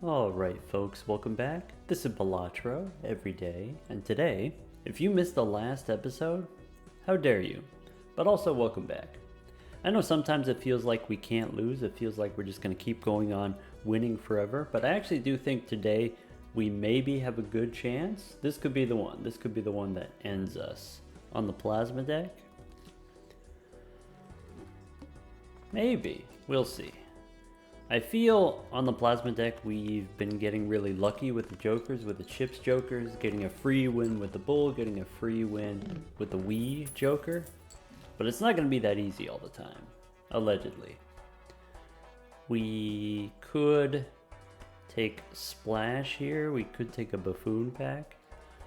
Alright folks, welcome back. This is Balatro Everyday, and today, if you missed the last episode, how dare you? But also welcome back. I know sometimes it feels like we can't lose, it feels like we're just going to keep going on winning forever, but I actually do think today we maybe have a good chance. This could be the one. This could be the one that ends us. On the plasma deck? Maybe. We'll see. I feel on the plasma deck we've been getting really lucky with the jokers, with the chips jokers, getting a free win with the bull, getting a free win with the Wii joker. But it's not going to be that easy all the time, allegedly. We could take Splash here, we could take a Buffoon pack.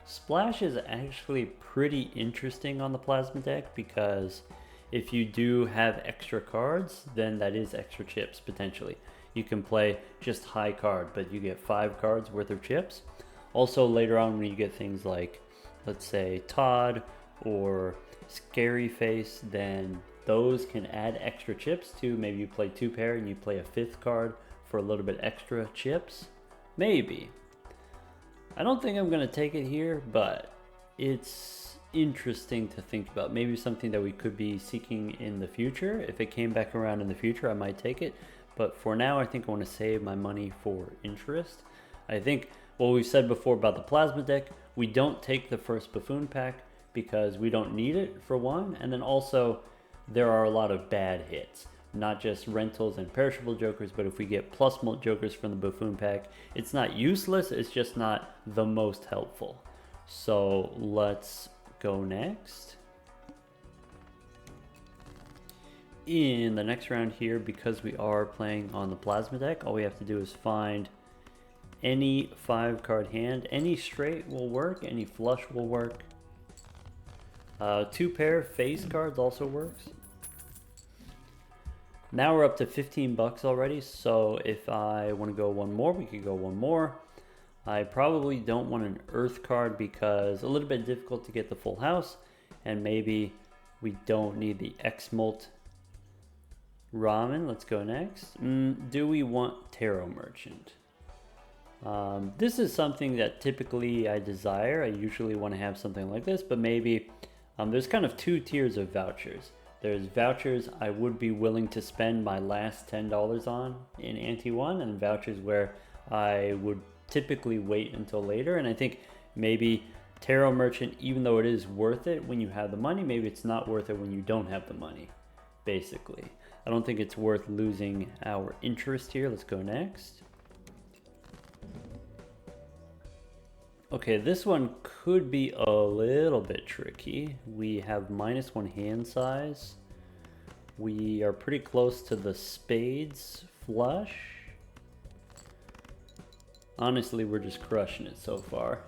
Splash is actually pretty interesting on the plasma deck because if you do have extra cards, then that is extra chips potentially. You can play just high card, but you get 5 cards worth of chips. Also later on when you get things like, let's say, Todd or Scary Face, then those can add extra chips too. Maybe you play 2 pair and you play a 5th card for a little bit extra chips. Maybe. I don't think I'm going to take it here, but it's interesting to think about. Maybe something that we could be seeking in the future. If it came back around in the future, I might take it. But for now, I think I want to save my money for interest. I think what we've said before about the plasma deck, we don't take the first Buffoon pack because we don't need it for one. And then also, there are a lot of bad hits. Not just rentals and perishable jokers, but if we get plus jokers from the Buffoon pack, it's not useless, it's just not the most helpful. So let's go next. In the next round here, because we are playing on the plasma deck, all we have to do is find any 5 card hand. Any straight will work, any flush will work. 2 pair face cards also works. Now we're up to 15 bucks already, so if I want to go one more, we could go one more. I probably don't want an earth card because a little bit difficult to get the full house, and maybe we don't need the X-Molt Ramen. Let's go next. Do we want Tarot Merchant? This is something that typically I desire. I usually want to have something like this, but maybe there's kind of 2 tiers of vouchers. There's vouchers I would be willing to spend my last $10 on in Ante 1, and vouchers where I would typically wait until later. And I think maybe Tarot Merchant, even though it is worth it when you have the money, maybe it's not worth it when you don't have the money, basically. I don't think it's worth losing our interest here. Let's go next. Okay, this one could be a little bit tricky. We have -1 hand size. We are pretty close to the spades flush. Honestly, we're just crushing it so far.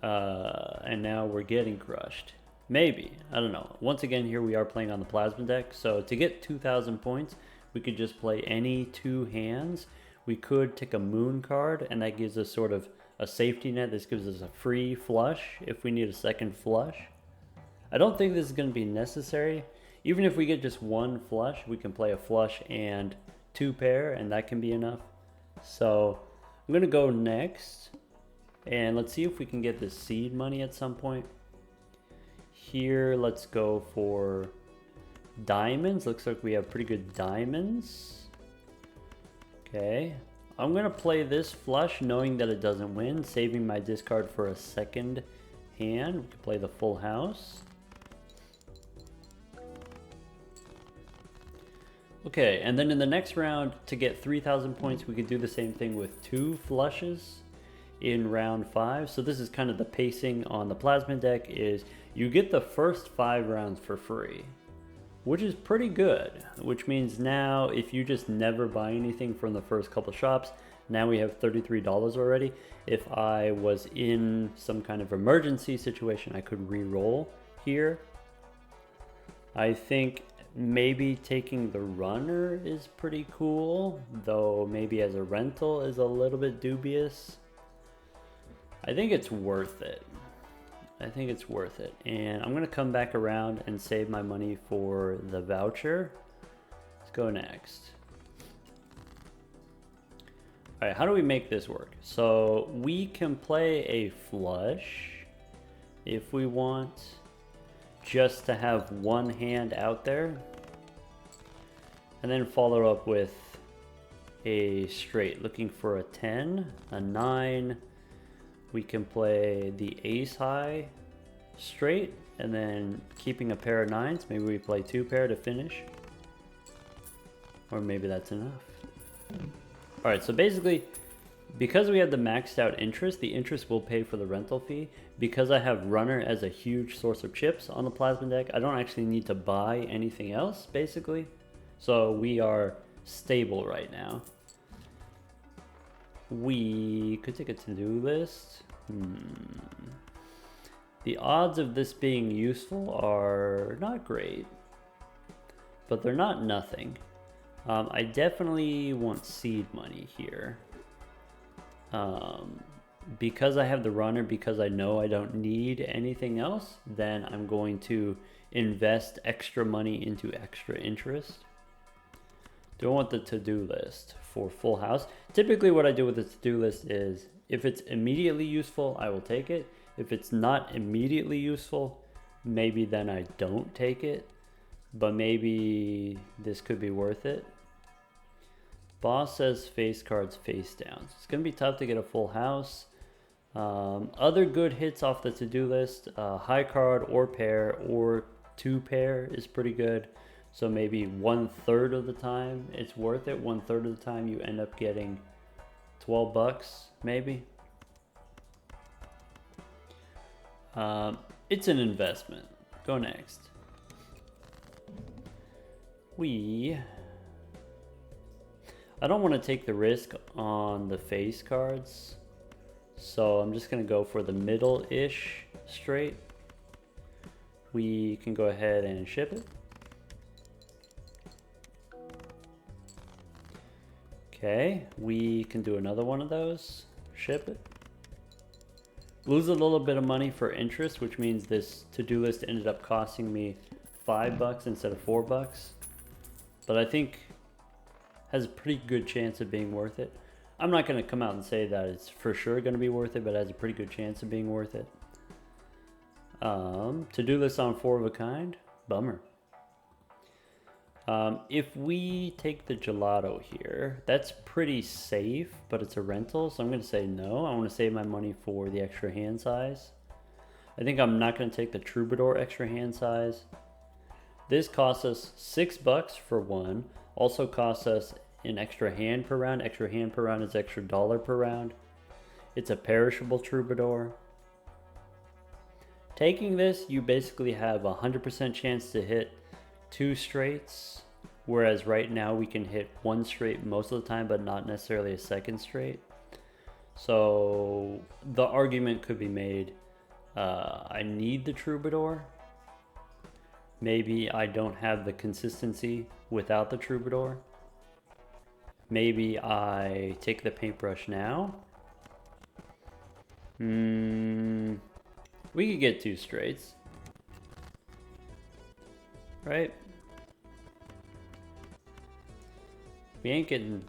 And now we're getting crushed. Maybe, I don't know. Once again, here we are playing on the plasma deck. So to get 2,000 points, we could just play any 2 hands. We could take a moon card, and that gives us sort of a safety net. This gives us a free flush if we need a second flush. I don't think this is going to be necessary. Even if we get just 1 flush, we can play a flush and 2 pair, and that can be enough. So I'm going to go next, and let's see if we can get this seed money at some point. Here, let's go for diamonds. Looks like we have pretty good diamonds. Okay, I'm gonna play this flush knowing that it doesn't win, saving my discard for a second hand. We can play the full house. Okay, and then in the next round, to get 3,000 points, we could do the same thing with 2 flushes in round 5. So this is kind of the pacing on the plasma deck, is you get the first 5 rounds for free, which is pretty good, which means now if you just never buy anything from the first couple shops, now we have $33 already. If I was in some kind of emergency situation, I could re-roll here. I think maybe taking the runner is pretty cool, though maybe as a rental is a little bit dubious. I think it's worth it. I think it's worth it. And I'm going to come back around and save my money for the voucher. Let's go next. All right, how do we make this work? So we can play a flush if we want, just to have one hand out there, and then follow up with a straight, looking for a 10, a 9. We can play the ace high straight, and then keeping a pair of 9s. Maybe we play 2 pair to finish, or maybe that's enough. All right, so basically, because we have the maxed out interest, the interest will pay for the rental fee. Because I have runner as a huge source of chips on the plasma deck, I don't actually need to buy anything else, basically. So we are stable right now. We could take a to-do list. The odds of this being useful are not great, but they're not nothing. I definitely want seed money here. Because I have the runner, because I know I don't need anything else, then I'm going to invest extra money into extra interest. Do I want the to-do list for full house? Typically what I do with the to-do list is, if it's immediately useful, I will take it. If it's not immediately useful, maybe then I don't take it. But maybe this could be worth it. Boss says face cards face down. So it's going to be tough to get a full house. Other good hits off the to-do list, high card or pair or 2 pair is pretty good. So maybe 1/3 of the time it's worth it. 1/3 of the time you end up getting 12 bucks maybe. It's an investment. Go next. I don't want to take the risk on the face cards, so I'm just going to go for the middle-ish straight. We can go ahead and ship it. Okay, we can do another one of those, ship it. Lose a little bit of money for interest, which means this to-do list ended up costing me $5 instead of $4. But I think has a pretty good chance of being worth it. I'm not going to come out and say that it's for sure going to be worth it, but it has a pretty good chance of being worth it. To-do list on 4 of a kind, bummer. If we take the gelato here, that's pretty safe, but it's a rental, so I'm going to say no. I want to save my money for the extra hand size. I think I'm not going to take the troubadour extra hand size. This costs us $6 for one. Also costs us an extra hand per round. Extra hand per round is extra dollar per round. It's a perishable troubadour. Taking this, you basically have a 100% chance to hit 2 straights, whereas right now we can hit 1 straight most of the time, but not necessarily a second straight. So the argument could be made, I need the troubadour. Maybe I don't have the consistency without the troubadour. Maybe I take the paintbrush now. We could get 2 straights, right? We ain't getting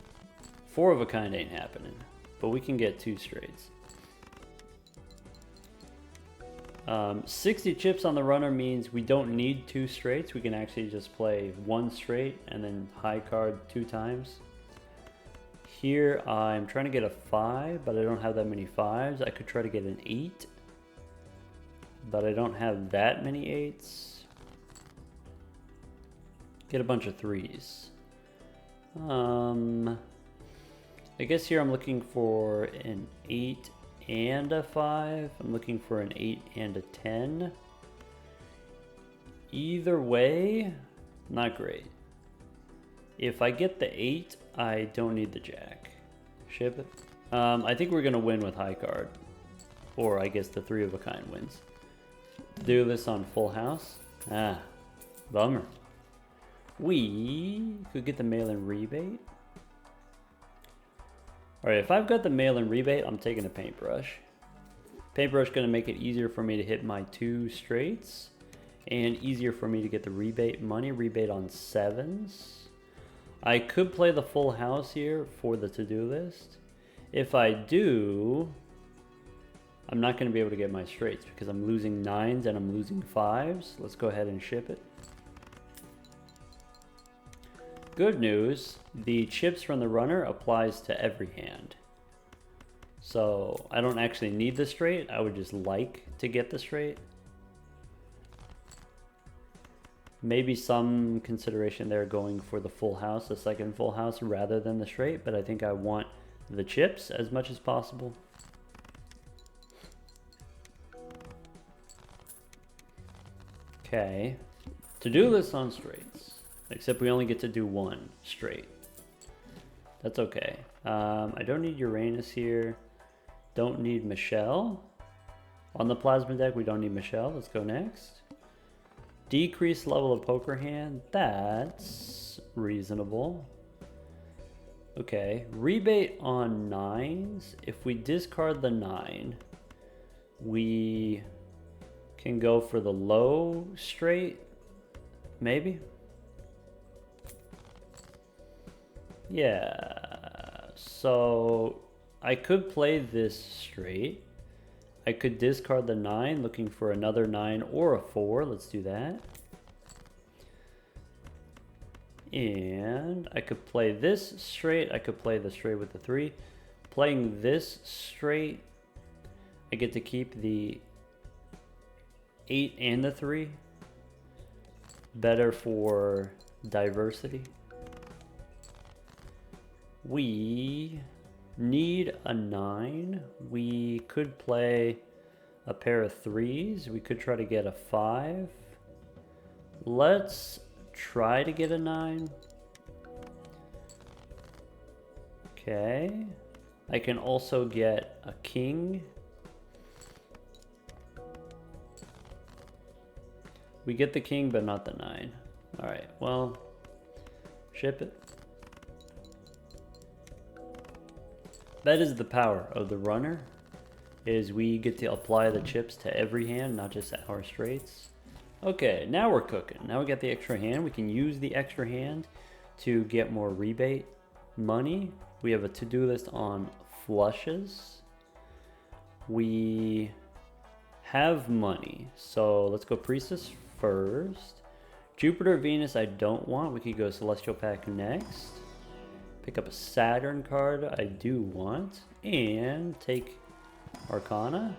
4 of a kind, ain't happening, but we can get 2 straights. 60 chips on the runner means we don't need 2 straights. We can actually just play 1 straight and then high card 2 times. Here I'm trying to get a 5, but I don't have that many 5s. I could try to get an 8, but I don't have that many 8s. Get a bunch of 3s. I guess here I'm looking for an 8 and a 5. I'm looking for an 8 and a 10. Either way, not great. If I get the 8, I don't need the jack. Ship it. I think we're gonna win with high card, or I guess the 3 of a kind wins. Do this on full house. Bummer. We could get the mail-in rebate. Alright, if I've got the mail-in rebate, I'm taking a paintbrush. Paintbrush is going to make it easier for me to hit my 2 straights, and easier for me to get the rebate money, rebate on 7s. I could play the full house here for the to-do list. If I do, I'm not going to be able to get my straights because I'm losing 9s and I'm losing 5s. Let's go ahead and ship it. Good news, the chips from the runner applies to every hand. So I don't actually need the straight, I would just like to get the straight. Maybe some consideration there going for the full house, the second full house rather than the straight, but I think I want the chips as much as possible. Okay, to-do list on straights, except we only get to do one straight. That's okay. I don't need Uranus here. Don't need Michelle. On the plasma deck, we don't need Michelle. Let's go next. Decreased level of poker hand. That's reasonable. Okay. Rebate on 9s. If we discard the 9, we can go for the low straight. Maybe. Yeah. So I could play this straight. I could discard the 9, looking for another 9 or a 4. Let's do that. And I could play this straight. I could play the straight with the 3. Playing this straight, I get to keep the 8 and the 3. Better for diversity. We need a 9. We could play a pair of 3s. We could try to get a 5. Let's try to get a 9. Okay. I can also get a king. We get the king, but not the 9. Alright, well, ship it. That is the power of the runner, is we get to apply the chips to every hand, not just our straights. Okay, now we're cooking. Now we got the extra hand. We can use the extra hand to get more rebate money. We have a to-do list on flushes. We have money, so let's go Priestess first. Jupiter, Venus, I don't want. We could go Celestial Pack next. Pick up a Saturn card, I do want. And take Arcana.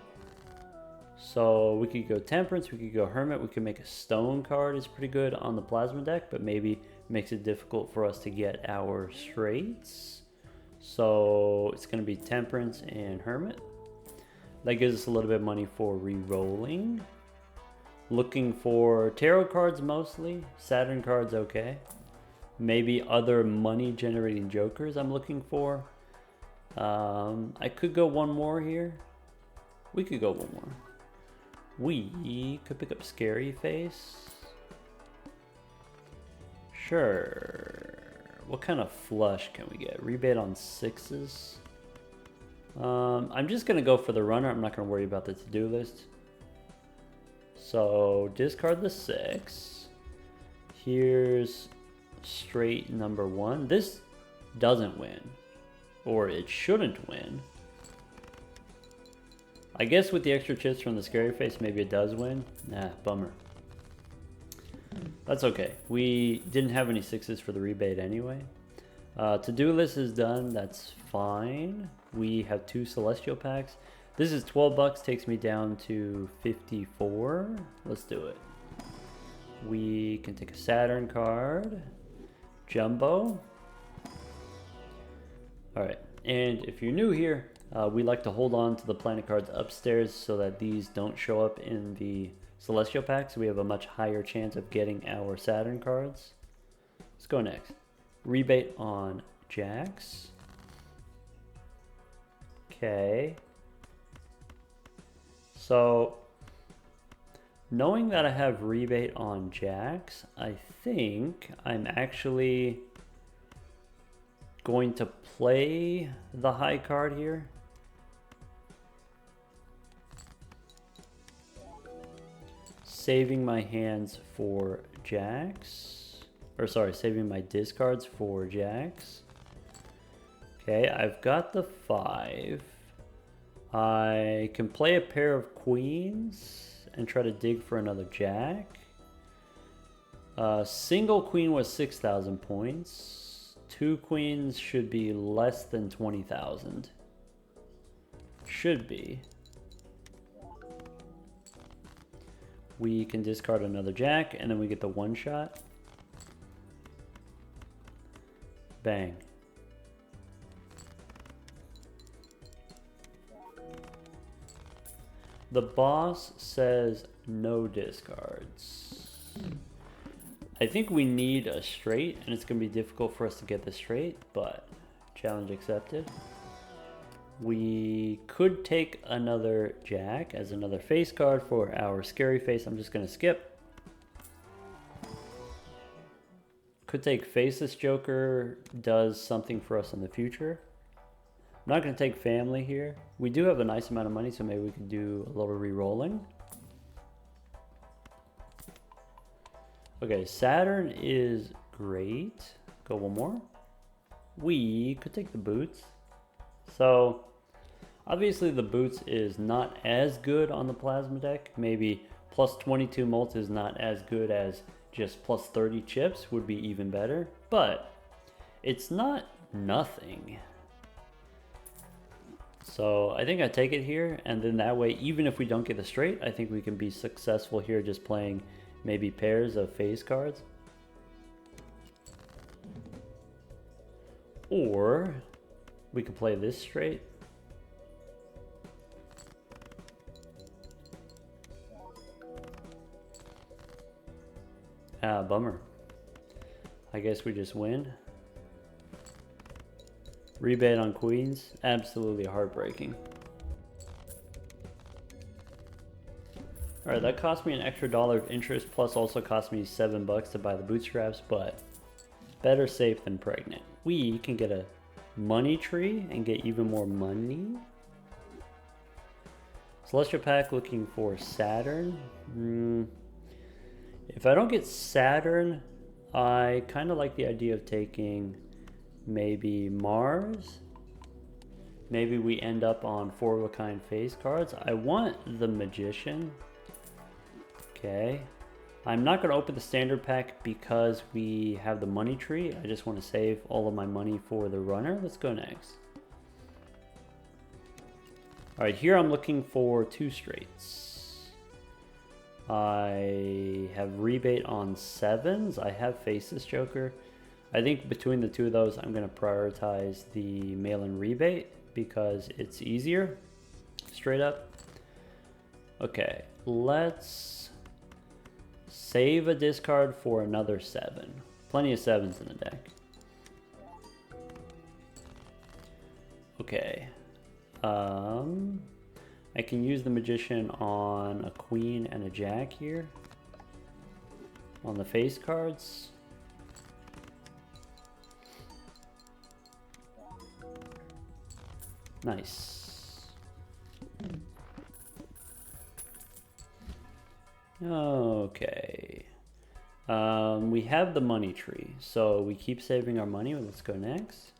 So we could go Temperance, we could go Hermit, we could make a Stone card. It's pretty good on the Plasma deck, but maybe makes it difficult for us to get our straights. So it's going to be Temperance and Hermit. That gives us a little bit of money for re-rolling. Looking for tarot cards mostly. Saturn cards okay. Maybe other money generating jokers I'm looking for. I could go one more here. We could go one more. We could pick up Scary Face. Sure. What kind of flush can we get? Rebate on 6s. I'm just going to go for the runner. I'm not going to worry about the to-do list. So discard the 6. Here's straight number 1. This doesn't win. Or it shouldn't win. I guess with the extra chips from the Scary Face, maybe it does win. Nah, bummer. That's okay. We didn't have any 6s for the rebate anyway. To-do list is done. That's fine. We have 2 Celestial Packs. This is 12 bucks. Takes me down to 54. Let's do it. We can take a Saturn card. Jumbo. Alright. And if you're new here, we like to hold on to the planet cards upstairs so that these don't show up in the Celestial Packs. So we have a much higher chance of getting our Saturn cards. Let's go next. Rebate on Jacks. Okay. So, knowing that I have rebate on Jacks, I think I'm actually going to play the high card here. Saving my hands for Jacks. or sorry, saving my discards for jacks. Okay, I've got the 5. I can play a pair of queens and try to dig for another jack. Single queen was 6,000 points. 2 queens should be less than 20,000. Should be. We can discard another jack and then we get the 1 shot. Bang. The boss says no discards. I think we need a straight, and it's going to be difficult for us to get the straight, but challenge accepted. We could take another jack as another face card for our scary face. I'm just going to skip. Could take Faceless Joker, does something for us in the future. I'm not going to take family here. We do have a nice amount of money, so maybe we could do a little re-rolling. Okay, Saturn is great. Go one more. We could take the boots. So, obviously the boots is not as good on the plasma deck. Maybe plus 22 mult is not as good as just plus 30 chips would be even better. But, it's not nothing. So, I think I take it here, and then that way, even if we don't get the straight, I think we can be successful here just playing maybe pairs of face cards. Or we could play this straight. Ah, bummer. I guess we just win. Rebate on queens, absolutely heartbreaking. Alright, that cost me an extra $1 of interest, plus also cost me $7 to buy the bootstraps, but better safe than pregnant. We can get a money tree and get even more money. Celestial pack looking for Saturn. If I don't get Saturn, I kind of like the idea of taking maybe Mars. Maybe we end up on 4-of-a-kind face cards. I want the Magician. Okay, I'm not going to open the standard pack because we have the money tree. I just want to save all of my money for the runner. Let's go next. Alright, here I'm looking for 2 straights. I have rebate on 7s. I have Faceless Joker. I think between the 2 of those, I'm going to prioritize the mail-in rebate because it's easier. Straight up. Okay, let's save a discard for another 7. Plenty of 7s in the deck. Okay. I can use the Magician on a queen and a jack here. On the face cards. Nice. Okay. We have the money tree, so we keep saving our money. Let's go next.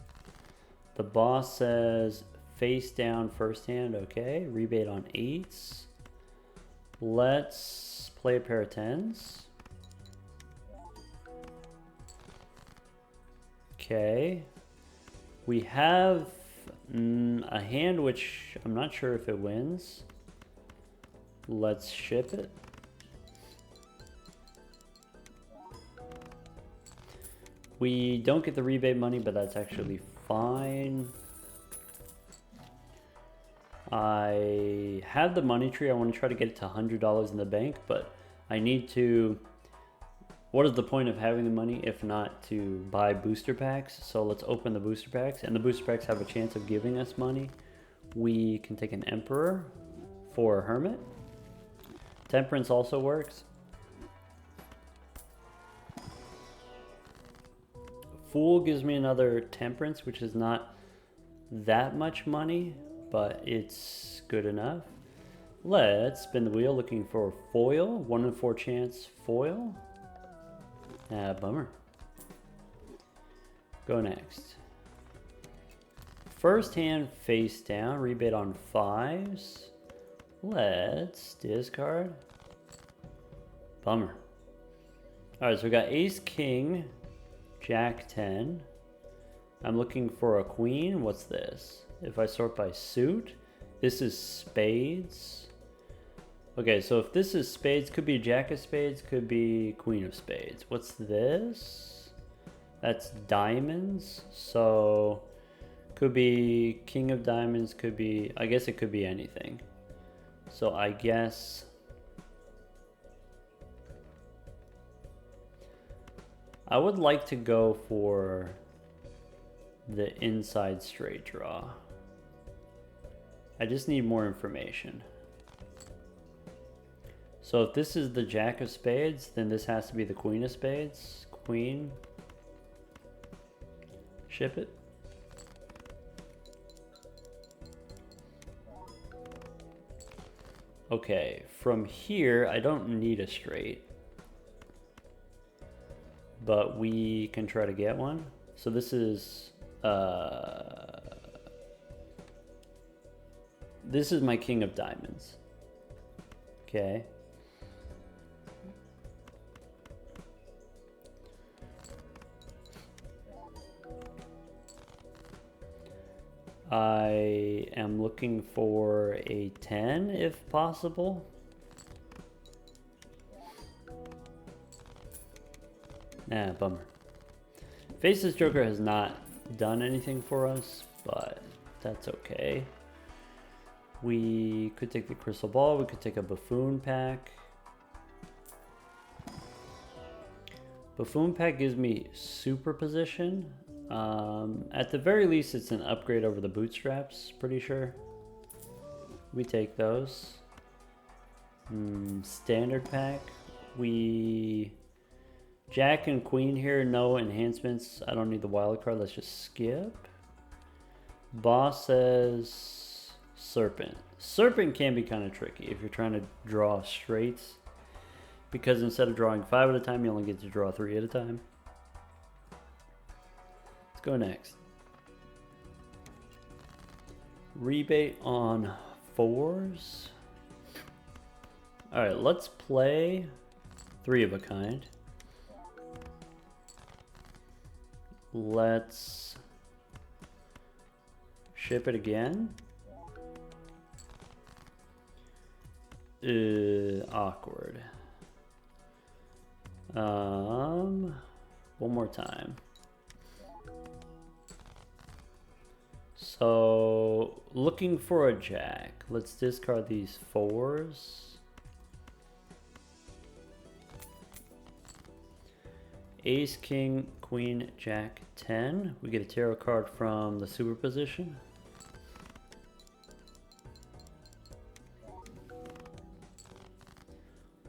The boss says face down first hand. Okay, rebate on 8s. Let's play a pair of 10s. Okay. We have a hand which I'm not sure if it wins. Let's ship it. We don't get the rebate money, but that's actually fine. I have the money tree. I want to try to get it to $100 in the bank, but I need to... What is the point of having the money if not to buy booster packs? So let's open the booster packs, and the booster packs have a chance of giving us money. We can take an Emperor for a Hermit. Temperance also works. Fool gives me another Temperance, which is not that much money, but it's good enough. Let's spin the wheel looking for foil. 1 in 4 chance foil. Ah, bummer. Go next. First hand face down, rebate on 5s. Let's discard. Bummer. Alright, so we got ace, king, jack 10. I'm looking for a queen. What's this? If I sort by suit, this is spades. Okay, so if this is spades, could be jack of spades, could be queen of spades. What's this? That's diamonds. So could be king of diamonds, could be, I guess it could be anything. So I guess I would like to go for the inside straight draw. I just need more information. So if this is the jack of spades, then this has to be the queen of spades. Queen. Ship it. Okay, from here, I don't need a straight. But we can try to get one. So this is my king of diamonds. Okay. I am looking for a 10 if possible. Nah, bummer. Faceless Joker has not done anything for us, but that's okay. We could take the crystal ball, we could take a buffoon pack. Buffoon pack gives me superposition. At the very least, it's an upgrade over the bootstraps, pretty sure. We take those. Standard pack. We jack and queen here, no enhancements. I don't need the wild card, let's just skip. Boss says serpent. Serpent can be kind of tricky if you're trying to draw straights, because instead of drawing 5 at a time, you only get to draw 3 at a time. Let's go next. Rebate on 4s. Alright, let's play 3 of a kind. Let's ship it again. Awkward. One more time. So, looking for a jack. Let's discard these 4s. Ace, king, queen, jack, 10. We get a tarot card from the superposition.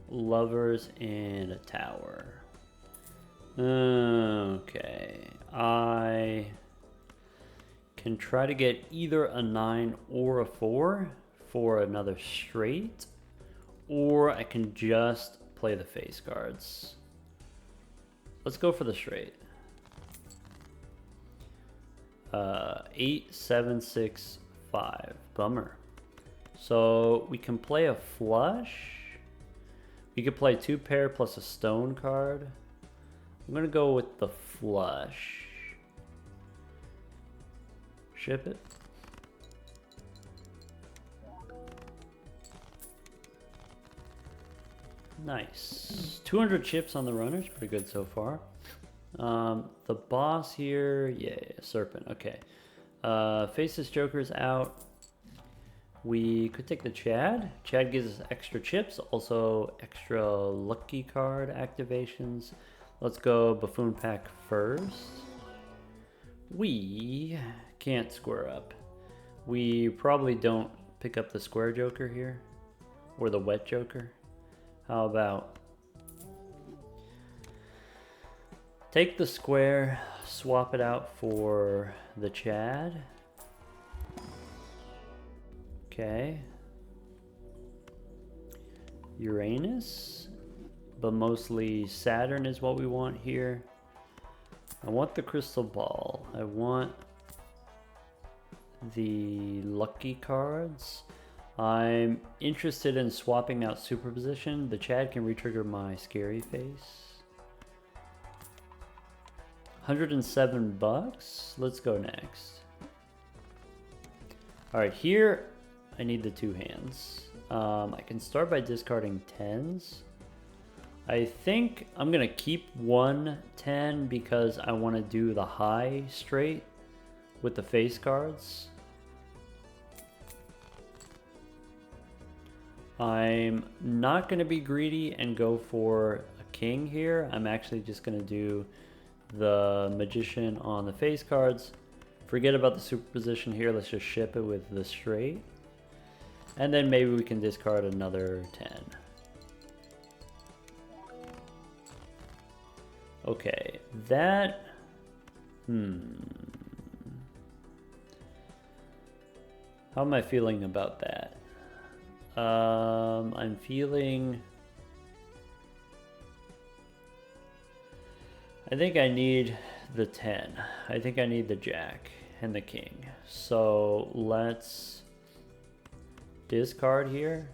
Lovers and a tower. Okay. I can try to get either a 9 or a 4 for another straight, or I can just play the face cards. Let's go for the straight. 8, 7, 6, 5. Bummer. So we can play a flush. We could play 2 pair plus a stone card. I'm gonna go with the flush. Ship it. Nice. 200 chips on the runners, pretty good so far. The boss here, yeah, serpent, okay. Faceless Joker's out. We could take the Chad. Chad gives us extra chips, also extra lucky card activations. Let's go buffoon pack first. We can't square up. We probably don't pick up the square Joker here, or the wet Joker. How about take the square, swap it out for the Chad. Okay. Uranus, but mostly Saturn is what we want here. I want the crystal ball. I want the lucky cards. I'm interested in swapping out superposition. The Chad can retrigger my scary face. 107 bucks. Let's go next. All right, here I need the two hands. I can start by discarding 10s. I think I'm gonna keep 110 because I want to do the high straight with the face cards. I'm not going to be greedy and go for a king here. I'm actually just going to do the magician on the face cards. Forget about the superposition here. Let's just ship it with the straight. And then maybe we can discard another 10. Okay, that... How am I feeling about that? I'm feeling... I think I need the 10. I think I need the jack and the king. So let's discard here.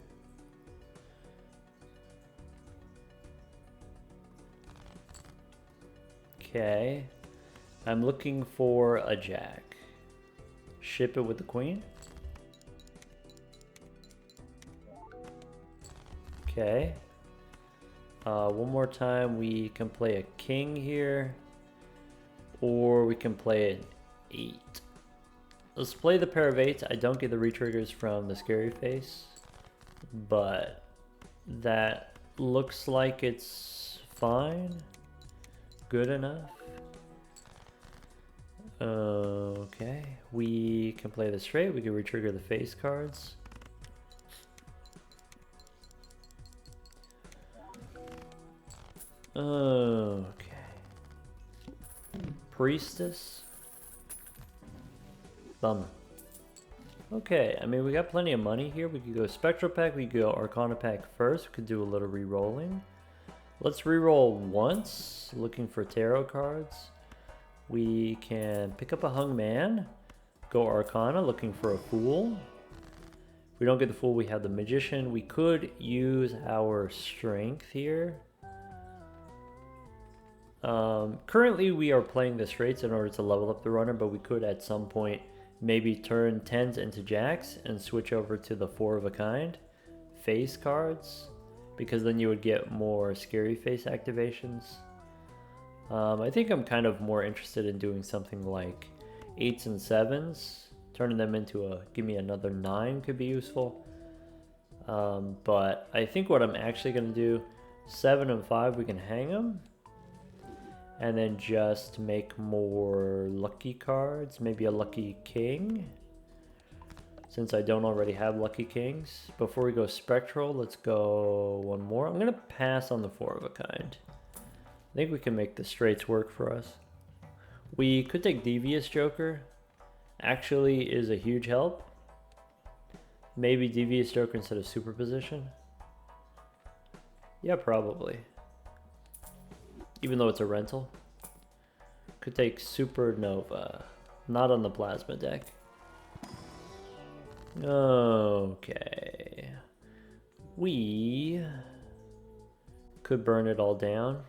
Okay. I'm looking for a jack. Ship it with the queen. Okay. One more time, we can play a king here, or we can play an 8. Let's play the pair of 8s. I don't get the retriggers from the scary face, but that looks like it's fine. Good enough. Okay, we can play the straight. We can retrigger the face cards. Okay. Priestess. Bummer. Okay, I mean, we got plenty of money here. We could go Spectral Pack, we could go Arcana Pack first. We could do a little re-rolling. Let's re-roll once, looking for tarot cards. We can pick up a Hung Man, go Arcana, looking for a Fool. If we don't get the Fool, we have the Magician. We could use our Strength here. Currently we are playing the straights in order to level up the runner, but we could at some point maybe turn 10s into jacks and switch over to the 4 of a kind face cards, because then you would get more scary face activations. I think I'm kind of more interested in doing something like 8s and 7s, turning them into a give me another 9 could be useful. But I think what I'm actually going to do, 7 and 5 we can hang them. And then just make more lucky cards, maybe a lucky king, since I don't already have lucky kings. Before we go spectral, let's go one more. I'm gonna pass on the 4 of a kind. I think we can make the straights work for us. We could take Devious Joker, actually is a huge help. Maybe Devious Joker instead of superposition. Yeah, probably. Even though it's a rental. Could take Supernova. Not on the plasma deck. Okay. We could burn it all down.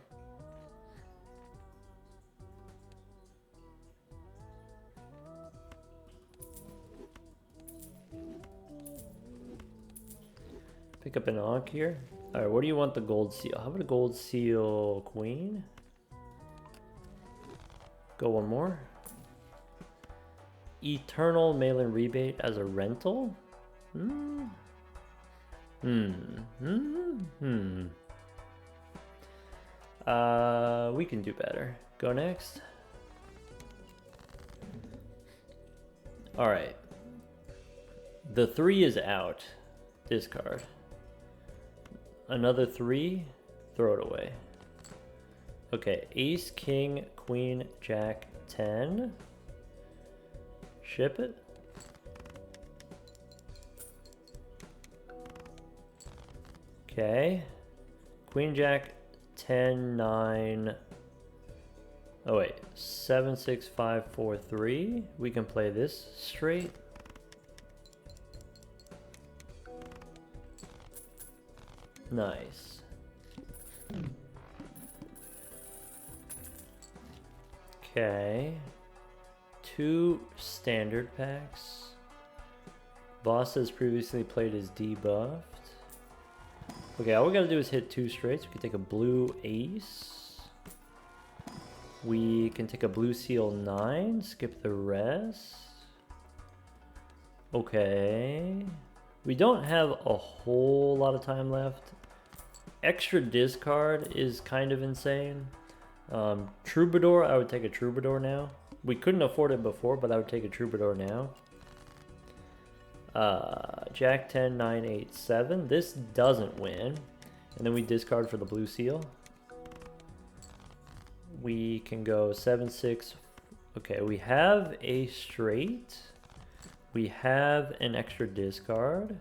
Pick up an Ankh here. Alright, what do you want the gold seal? How about a gold seal queen? Go one more. Eternal mail-in rebate as a rental? We can do better. Go next. Alright. The 3 is out. Discard. Another 3, throw it away. Okay, ace, king, queen, jack, 10. Ship it. Okay. Queen, jack, 10, 9, Oh wait, 7, 6, 5, 4, 3. We can play this straight. Nice. Okay. 2 standard packs. Boss has previously played as debuffed. Okay, all we gotta do is hit 2 straights. We can take a blue ace. We can take a blue seal 9, skip the rest. Okay. We don't have a whole lot of time left. Extra discard is kind of insane. Troubadour, I would take a Troubadour now. We couldn't afford it before, but I would take a Troubadour now. Jack 10, 9, 8, 7. This doesn't win. And then we discard for the blue seal. We can go 7, 6. Okay, we have a straight. We have an extra discard.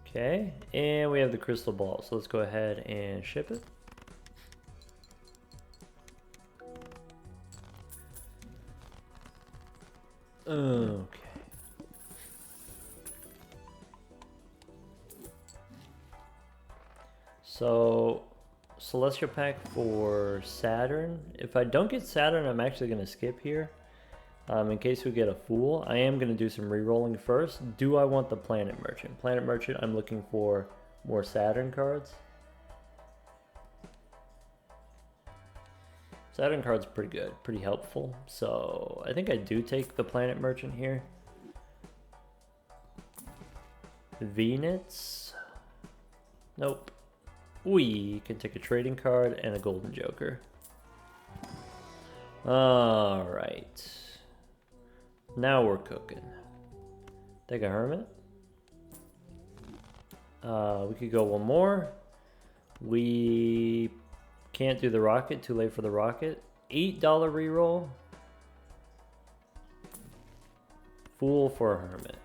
Okay, and we have the crystal ball. So let's go ahead and ship it. Okay. So, Celestial Pack for Saturn. If I don't get Saturn, I'm actually going to skip here. In case we get a Fool, I am going to do some re-rolling first. Do I want the Planet Merchant? Planet Merchant, I'm looking for more Saturn cards. Saturn card's pretty good, pretty helpful. So I think I do take the Planet Merchant here. Venus. Nope. We can take a trading card and a golden joker. Alright. Now we're cooking. Take a hermit. We could go one more. We can't do the rocket, too late for the rocket. $8 reroll. Fool for a hermit.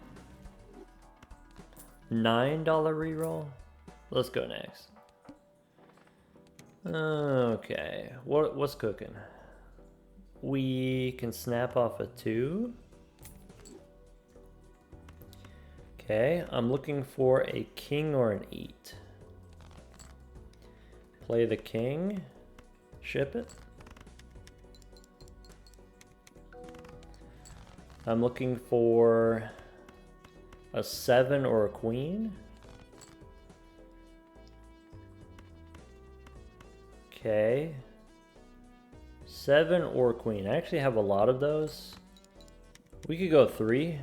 $9 reroll. Let's go next. Okay, what's cooking? We can snap off a 2. Okay, I'm looking for a king or an 8. Play the king, ship it. I'm looking for a 7 or a queen. Okay. 7 or queen. I actually have a lot of those. We could go 3.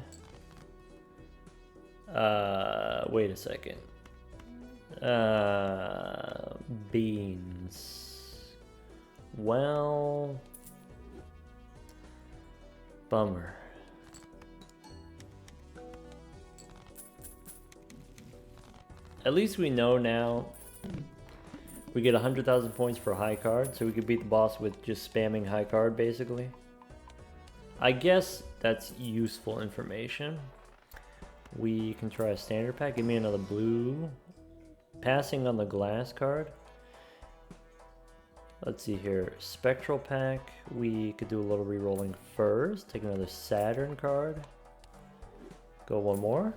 Wait a second. Beans. Well, bummer. At least we know now we get 100,000 points for high card, so we could beat the boss with just spamming high card, basically. I guess that's useful information. We can try a standard pack. Give me another blue. Passing on the glass card. Let's see here. Spectral pack. We could do a little re-rolling first. Take another Saturn card. Go one more.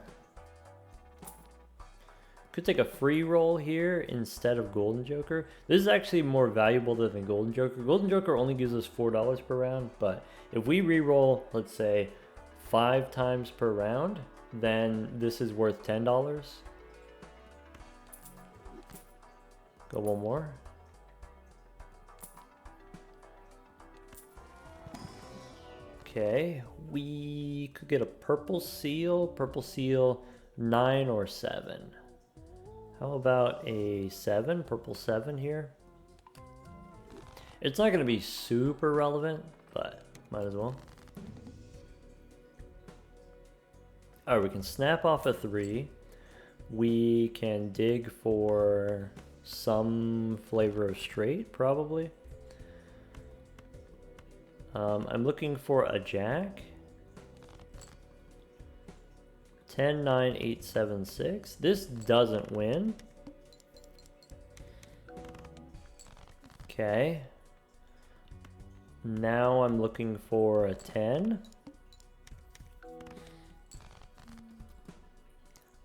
Could take a free roll here instead of Golden Joker. This is actually more valuable than Golden Joker. Golden Joker only gives us $4 per round, but if we re-roll, let's say, 5 times per round, then this is worth $10. Go one more. Okay, we could get a purple seal 9 or 7. How about a 7, purple 7 here? It's not going to be super relevant, but might as well. Alright, we can snap off a 3. We can dig for some flavor of straight, probably. I'm looking for a jack. 10, 9, 8, 7, 6. This doesn't win. Okay. Now I'm looking for a 10.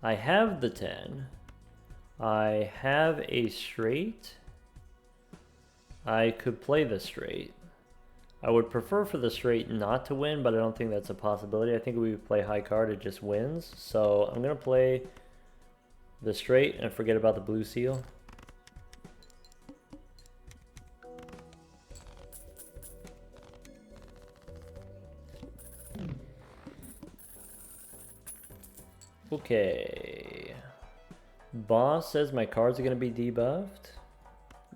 I have the 10. I have a straight. I could play the straight. I would prefer for the straight not to win, but I don't think that's a possibility. I think we would play high card, it just wins. So I'm going to play the straight and forget about the blue seal. Okay. Boss says my cards are going to be debuffed.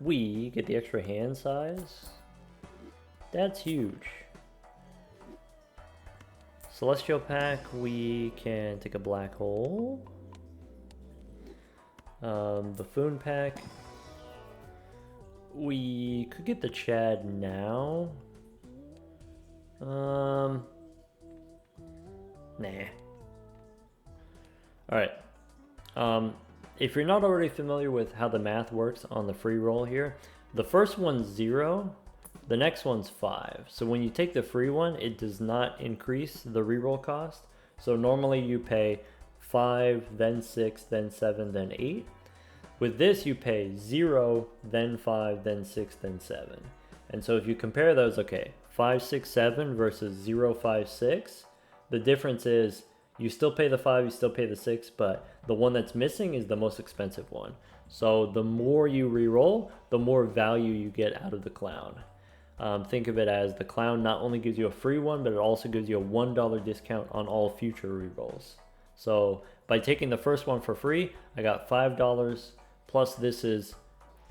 We get the extra hand size. That's huge. Celestial pack, we can take a black hole. Buffoon pack, we could get the Chad now. Nah. Alright. If you're not already familiar with how the math works on the free roll here, the first one's 0, the next one's 5. So when you take the free one, it does not increase the reroll cost. So normally you pay 5, then 6, then 7, then 8. With this you pay 0, then 5, then 6, then 7. And so if you compare those, okay, 5, 6, 7 versus 0, 5, 6, the difference is you still pay the 5, you still pay the 6, but the one that's missing is the most expensive one. So the more you re-roll, the more value you get out of the clown. Think of it as the clown not only gives you a free one, but it also gives you a $1 discount on all future re-rolls. So by taking the first one for free, I got $5, plus this is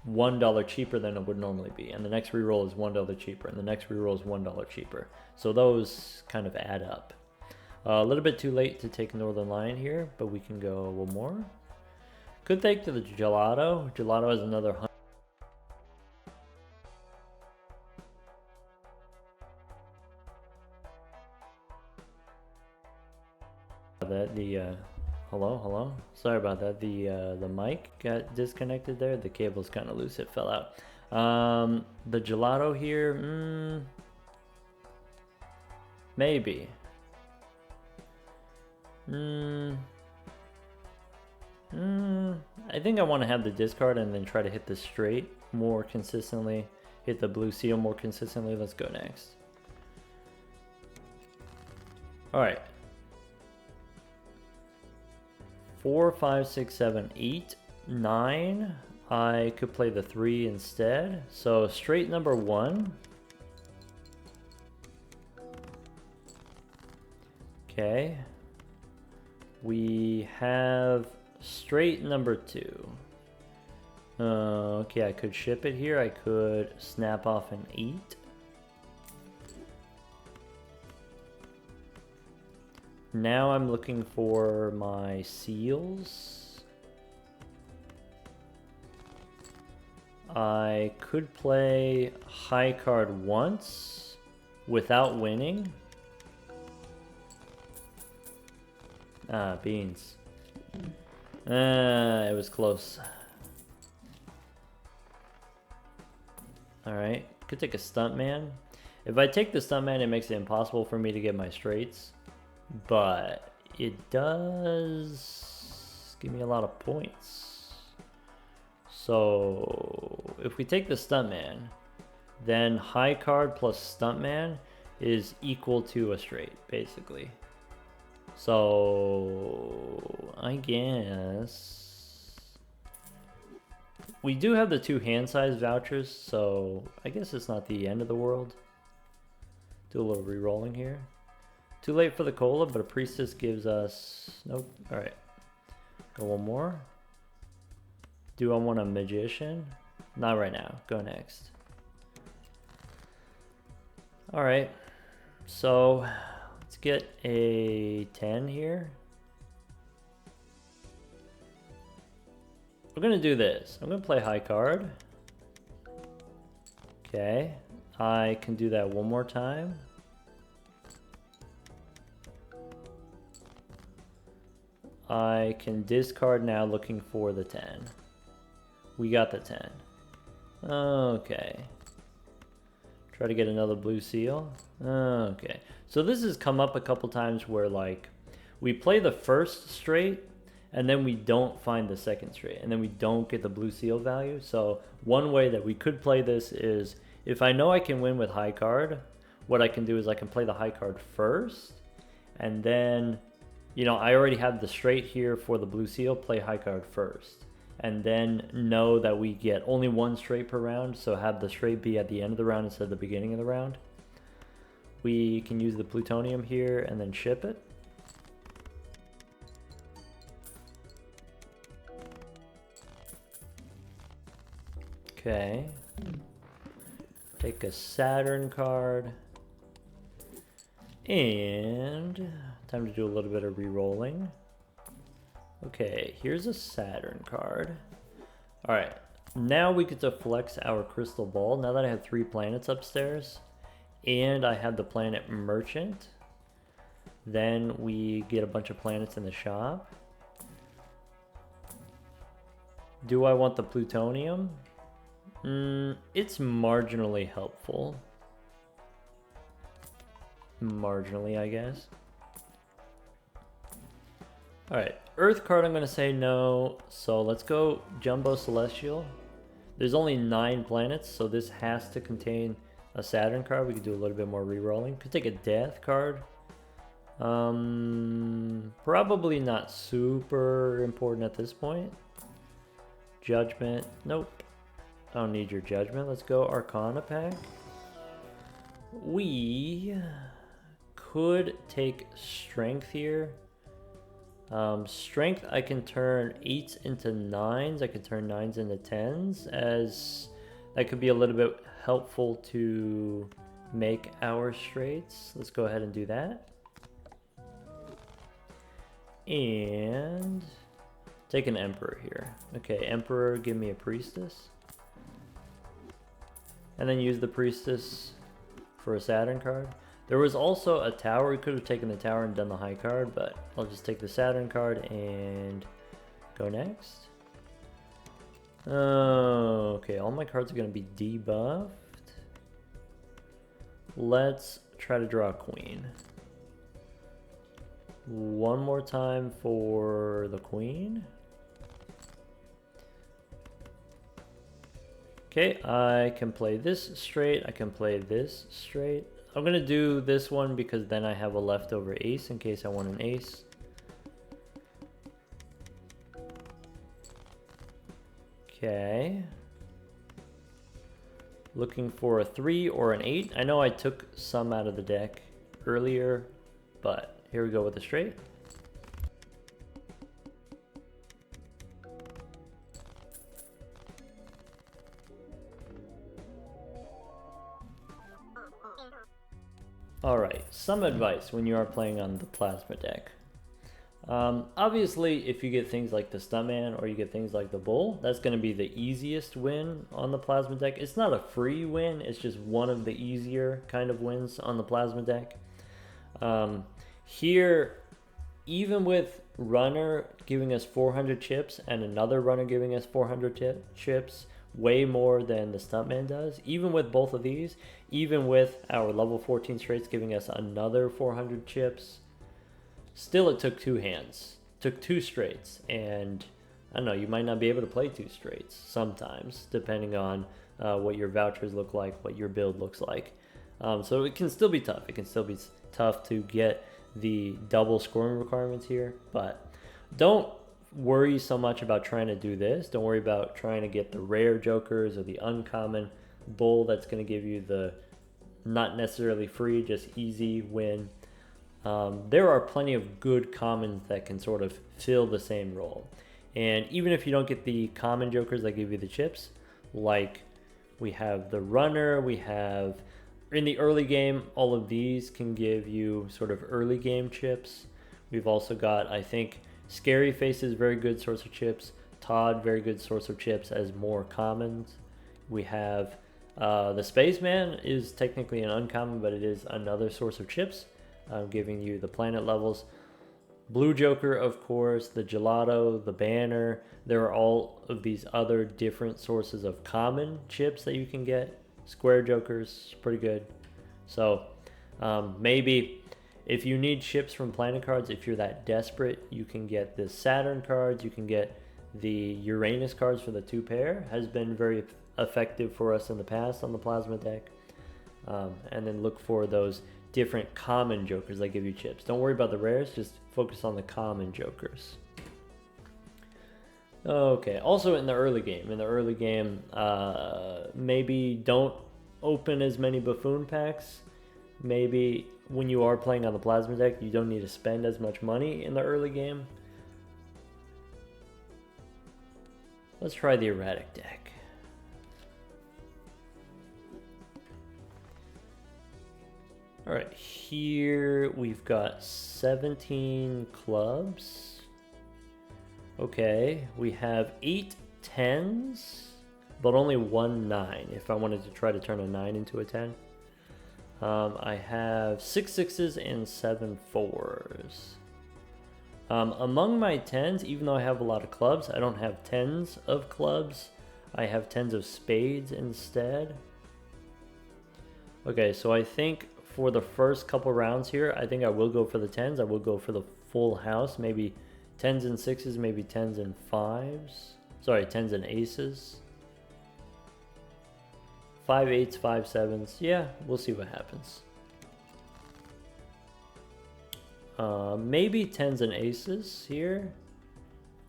$1 cheaper than it would normally be. And the next re-roll is $1 cheaper, and the next re-roll is $1 cheaper. So those kind of add up. A little bit too late to take Northern Lion here, but we can go one more. Could take to the Gelato. Gelato has another 100. Hello. Sorry about that. The mic got disconnected there. The cable's kind of loose. It fell out. The Gelato here, maybe. I think I want to have the discard and then try to hit the straight more consistently. Hit the blue seal more consistently. Let's go next. Alright. 4, 5, 6, 7, 8, 9. I could play the 3 instead. So straight number 1. Okay. We have straight number 2. Okay, I could ship it here. I could snap off an 8. Now I'm looking for my seals. I could play high card once without winning. Ah, beans. It was close. Alright, could take a stuntman. If I take the stuntman, it makes it impossible for me to get my straights. But it does give me a lot of points. So if we take the stuntman, then high card plus stuntman is equal to a straight, basically. So I guess we do have the 2 hand size vouchers, so I guess it's not the end of the world. Do a little re-rolling here. Too late for the cola, but a priestess gives us... Nope. Alright. Go one more. Do I want a magician? Not right now. Go next. Alright. So, let's get a 10 here. We're going to do this. I'm going to play high card. Okay. I can do that one more time. I can discard now looking for the 10. We got the 10. Okay. Try to get another blue seal. Okay. So this has come up a couple times where like we play the first straight and then we don't find the second straight and then we don't get the blue seal value. So one way that we could play this is if I know I can win with high card, what I can do is I can play the high card first and then, you know, I already have the straight here for the blue seal, play high card first. And then know that we get only one straight per round, so have the straight be at the end of the round instead of the beginning of the round. We can use the plutonium here and then ship it. Okay. Take a Saturn card. And time to do a little bit of re-rolling. Okay, here's a Saturn card. All right, now we get to flex our crystal ball. Now that I have 3 planets upstairs and I have the planet merchant, then we get a bunch of planets in the shop. Do I want the plutonium? It's marginally helpful. Marginally, I guess. All right, Earth card I'm going to say no, so let's go Jumbo Celestial. There's only 9 planets, so this has to contain a Saturn card. We could do a little bit more re-rolling. Could take a Death card. Probably not super important at this point. Judgment, nope. I don't need your Judgment. Let's go Arcana pack. We could take Strength here. Strength, I can turn 8s into 9s. I could turn 9s into 10s, as that could be a little bit helpful to make our straights. Let's go ahead and do that. And take an Emperor here. Okay, Emperor, give me a Priestess. And then use the Priestess for a Saturn card. There was also a Tower. We could have taken the Tower and done the high card, but I'll just take the Saturn card and go next. Okay, all my cards are going to be debuffed. Let's try to draw a Queen. One more time for the Queen. Okay, I can play this straight. I can play this straight. I'm going to do this one because then I have a leftover ace in case I want an ace. Okay. Looking for a 3 or an 8. I know I took some out of the deck earlier, but here we go with the straight. Alright, some advice when you are playing on the plasma deck. Obviously, if you get things like the Stuntman or you get things like the Bull, that's going to be the easiest win on the plasma deck. It's not a free win, it's just one of the easier kind of wins on the plasma deck. Here, even with Runner giving us 400 chips and another Runner giving us 400 chips, way more than the Stuntman does. Even with both of these, even with our level 14 straights giving us another 400 chips, still it took 2 hands. Took 2 straights, and I don't know, you might not be able to play 2 straights sometimes, depending on what your vouchers look like, what your build looks like. So it can still be tough. It can still be tough to get the double scoring requirements here, but don't worry so much about trying to do this. Don't worry about trying to get the rare jokers or the uncommon Bull that's going to give you the not necessarily free, just easy win. There are plenty of good commons that can sort of fill the same role. And even if you don't get the common jokers that give you the chips, like we have the Runner, we have in the early game, all of these can give you sort of early game chips. We've also got, I think, Scary Faces, very good source of chips. Todd, very good source of chips as more commons. We have the Spaceman is technically an uncommon, but it is another source of chips, giving you the planet levels. Blue Joker, of course, the Gelato, the Banner. There are all of these other different sources of common chips that you can get. Square Joker's pretty good. So maybe if you need chips from Planet cards, if you're that desperate, you can get the Saturn cards. You can get the Uranus cards for the 2-pair. Has been very effective for us in the past on the Plasma deck. And then look for those different common Jokers that give you chips. Don't worry about the rares, just focus on the common Jokers. Okay, also in the early game, maybe don't open as many Buffoon packs. Maybe when you are playing on the Plasma deck, you don't need to spend as much money in the early game. Let's try the Erratic deck. All right, here we've got 17 clubs. Okay, we have 8 10s, but only 1 9 if I wanted to try to turn a 9 into a 10. I have 6 6s and 7 4s. Among my 10s, even though I have a lot of clubs, I don't have 10s of clubs. I have 10s of spades instead. Okay, so I think for the first couple rounds here, I think I will go for the 10s. I will go for the full house, maybe 10s and 6s, maybe 10s and 5s. Sorry, 10s and aces. 5 8s, 5 7s. Yeah, we'll see what happens. Maybe 10s and aces here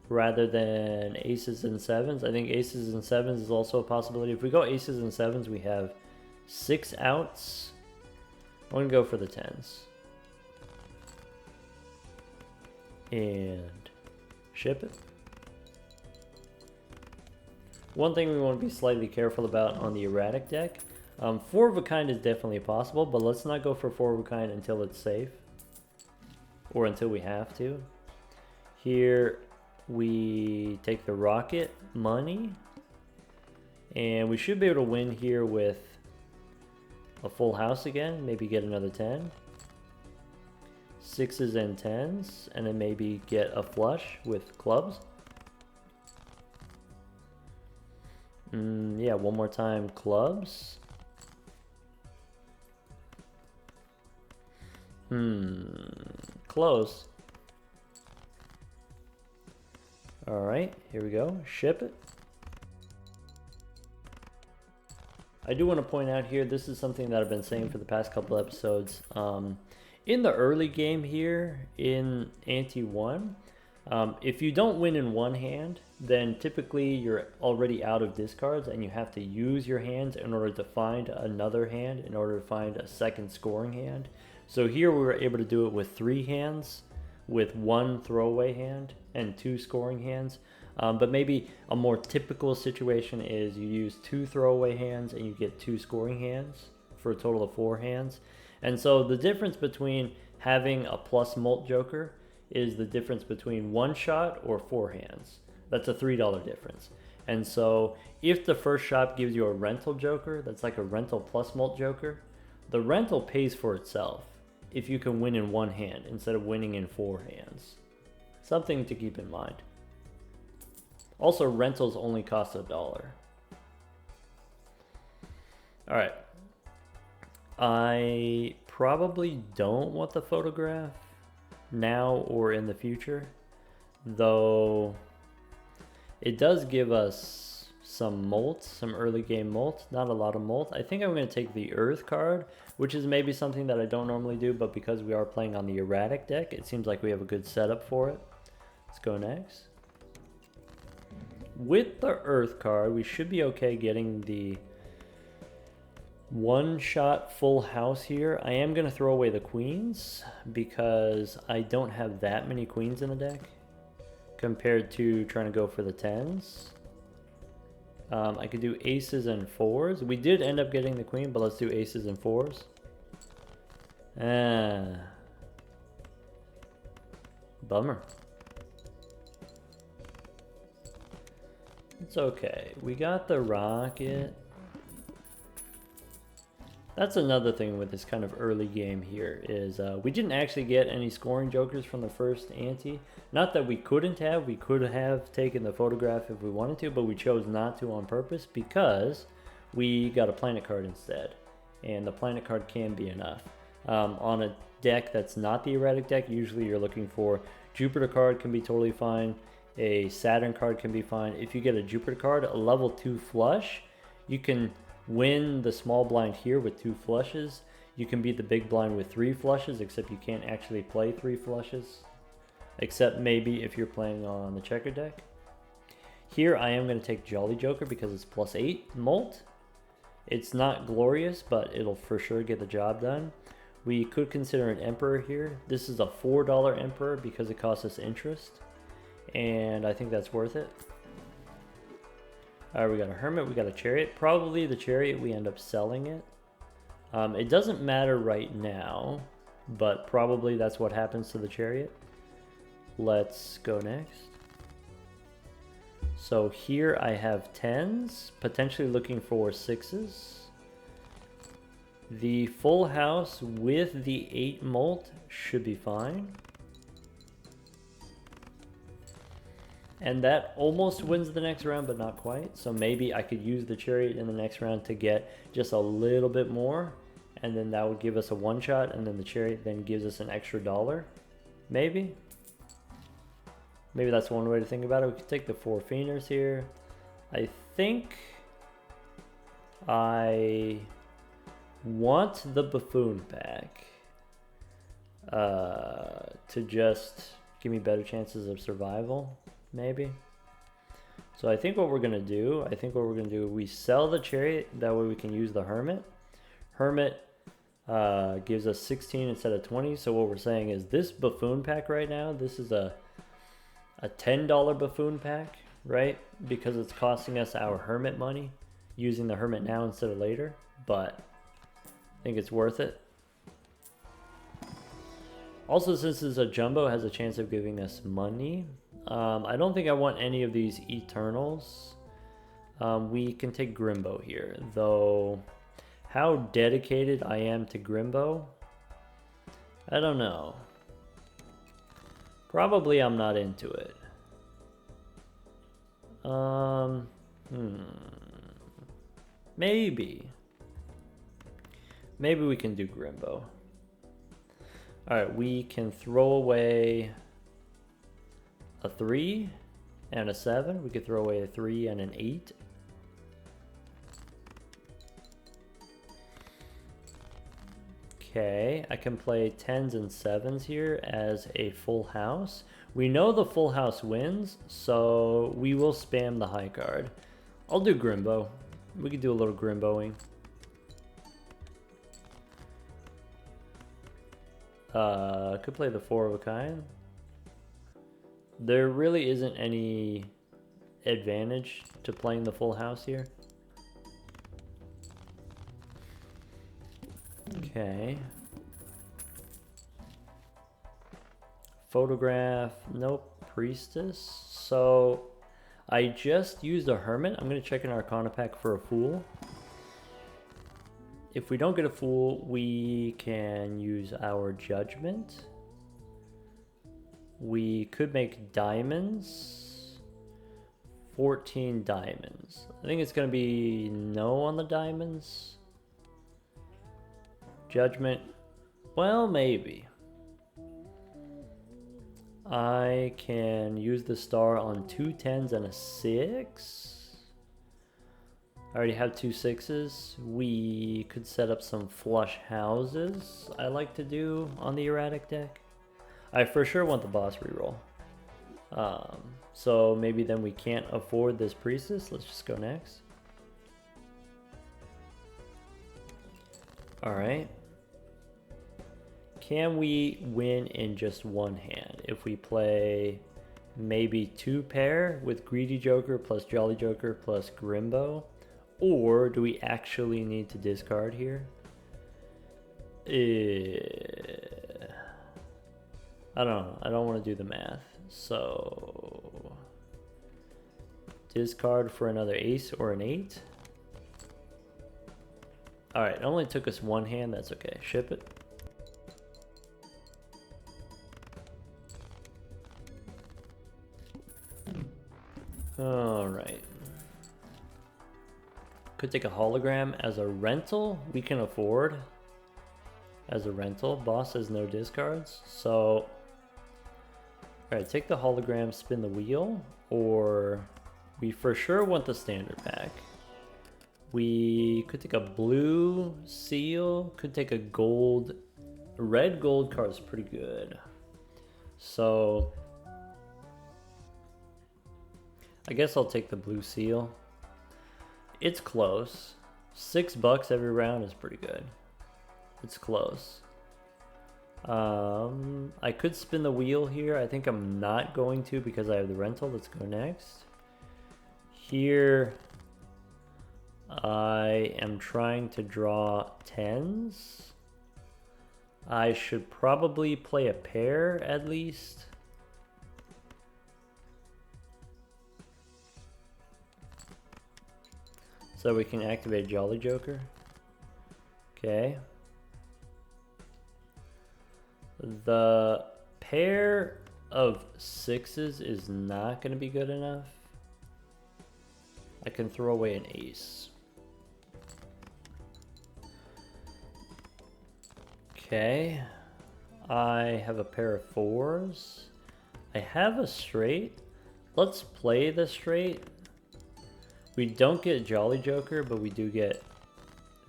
rather than aces and 7s. I think aces and 7s is also a possibility. If we go aces and 7s, we have 6 outs. I'm going to go for the 10s. And ship it. One thing we want to be slightly careful about on the Erratic deck. 4 of a kind is definitely possible, but let's not go for 4 of a kind until it's safe. Or until we have to. Here we take the Rocket money. And we should be able to win here with a full house again, maybe get another 10. 6s and 10s, and then maybe get a flush with clubs. Yeah, one more time, clubs. Close. Alright, here we go. Ship it. I do want to point out here, this is something that I've been saying for the past couple episodes. In the early game here, in Ante 1, if you don't win in one hand, then typically you're already out of discards and you have to use your hands in order to find another hand, in order to find a second scoring hand. So here we were able to do it with 3 hands, with 1 throwaway hand and 2 scoring hands. But maybe a more typical situation is you use 2 throwaway hands and you get 2 scoring hands for a total of 4 hands. And so the difference between having a plus mult joker is the difference between 1 shot or 4 hands. That's a $3 difference. And so if the first shop gives you a rental joker, that's like a rental plus mult joker, the rental pays for itself if you can win in 1 hand instead of winning in 4 hands. Something to keep in mind. Also, rentals only cost $1. Alright. I probably don't want the photograph now or in the future, though it does give us some molt, some early game molt, not a lot of molt. I think I'm going to take the Earth card, which is maybe something that I don't normally do, but because we are playing on the Erratic deck, it seems like we have a good setup for it. Let's go next. With the Earth card, we should be okay getting the 1-shot full house here. I am going to throw away the queens because I don't have that many queens in the deck compared to trying to go for the 10s. I could do aces and 4s. We did end up getting the queen, but let's do aces and 4s. Bummer. It's okay. We got the rocket. That's another thing with this kind of early game here is we didn't actually get any scoring jokers from the first ante. Not that we couldn't have. We could have taken the photograph if we wanted to, but we chose not to on purpose because we got a planet card instead. And the planet card can be enough. On a deck that's not the erratic deck, usually you're looking for Jupiter card can be totally fine. A Saturn card can be fine. If you get a Jupiter card, a level 2 flush, you can win the small blind here with 2 flushes. You can beat the big blind with 3 flushes, except you can't actually play 3 flushes. Except maybe if you're playing on the checker deck. Here I am going to take Jolly Joker because it's +8 molt. It's not glorious, but it'll for sure get the job done. We could consider an Emperor here. This is a $4 Emperor because it costs us interest. And I think that's worth it. Alright, we got a Hermit, we got a Chariot. Probably the Chariot, we end up selling it. It doesn't matter right now, but probably that's what happens to the Chariot. Let's go next. So here I have 10s, potentially looking for 6s. The full house with the 8 molt should be fine. And that almost wins the next round, but not quite. So maybe I could use the Chariot in the next round to get just a little bit more. And then that would give us a one-shot, and then the Chariot then gives us an extra $1. Maybe. Maybe that's one way to think about it. We could take the 4 Fienders here. I think I want the Buffoon pack to just give me better chances of survival. Maybe. So I think what we're gonna do, we sell the Chariot, that way we can use the Hermit. Hermit gives us 16 instead of 20, so what we're saying is this Buffoon pack right now, this is a $10 Buffoon pack, right? Because it's costing us our Hermit money, using the Hermit now instead of later, but I think it's worth it. Also, since this is a jumbo, it has a chance of giving us money. I don't think I want any of these Eternals. We can take Grimbo here, though how dedicated I am to Grimbo, I don't know. Probably I'm not into it. Maybe we can do Grimbo. Alright, we can throw away a 3 and a 7. We could throw away a 3 and an 8. Okay, I can play 10s and 7s here as a full house. We know the full house wins, so we will spam the high card. I'll do Grimbo. We could do a little Grimboing. Could play the 4 of a kind. There really isn't any advantage to playing the full house here. Okay. Photograph, nope. Priestess. So I just used a Hermit. I'm going to check an Arcana pack for a Fool. If we don't get a Fool, we can use our Judgment. We could make diamonds. 14 diamonds. I think it's going to be no on the diamonds. Judgment. Well, maybe. I can use the star on 2 10s and a 6. I already have 2 6s. We could set up some flush houses I like to do on the erratic deck. I for sure want the boss reroll. So maybe then we can't afford this priestess. Let's just go next. Alright. Can we win in just one hand? If we play maybe 2 pair with Greedy Joker plus Jolly Joker plus Grimbo? Or do we actually need to discard here? I don't know. I don't want to do the math. So discard for another ace or an 8. Alright, it only took us one hand, that's okay. Ship it. Alright. Could take a hologram as a rental. We can afford as a rental. Boss has no discards. So, alright, take the hologram, spin the wheel, or we for sure want the standard pack. We could take a blue seal, could take a gold. A red gold card is pretty good. So, I guess I'll take the blue seal. It's close. $6 every round is pretty good. It's close. I could spin the wheel here. I think I'm not going to because I have the rental. Let's go next. Here, I am trying to draw tens. I should probably play a pair at least. So we can activate Jolly Joker. Okay. The pair of sixes is not going to be good enough. I can throw away an ace. Okay. I have a pair of fours. I have a straight. Let's play the straight. We don't get Jolly Joker, but we do get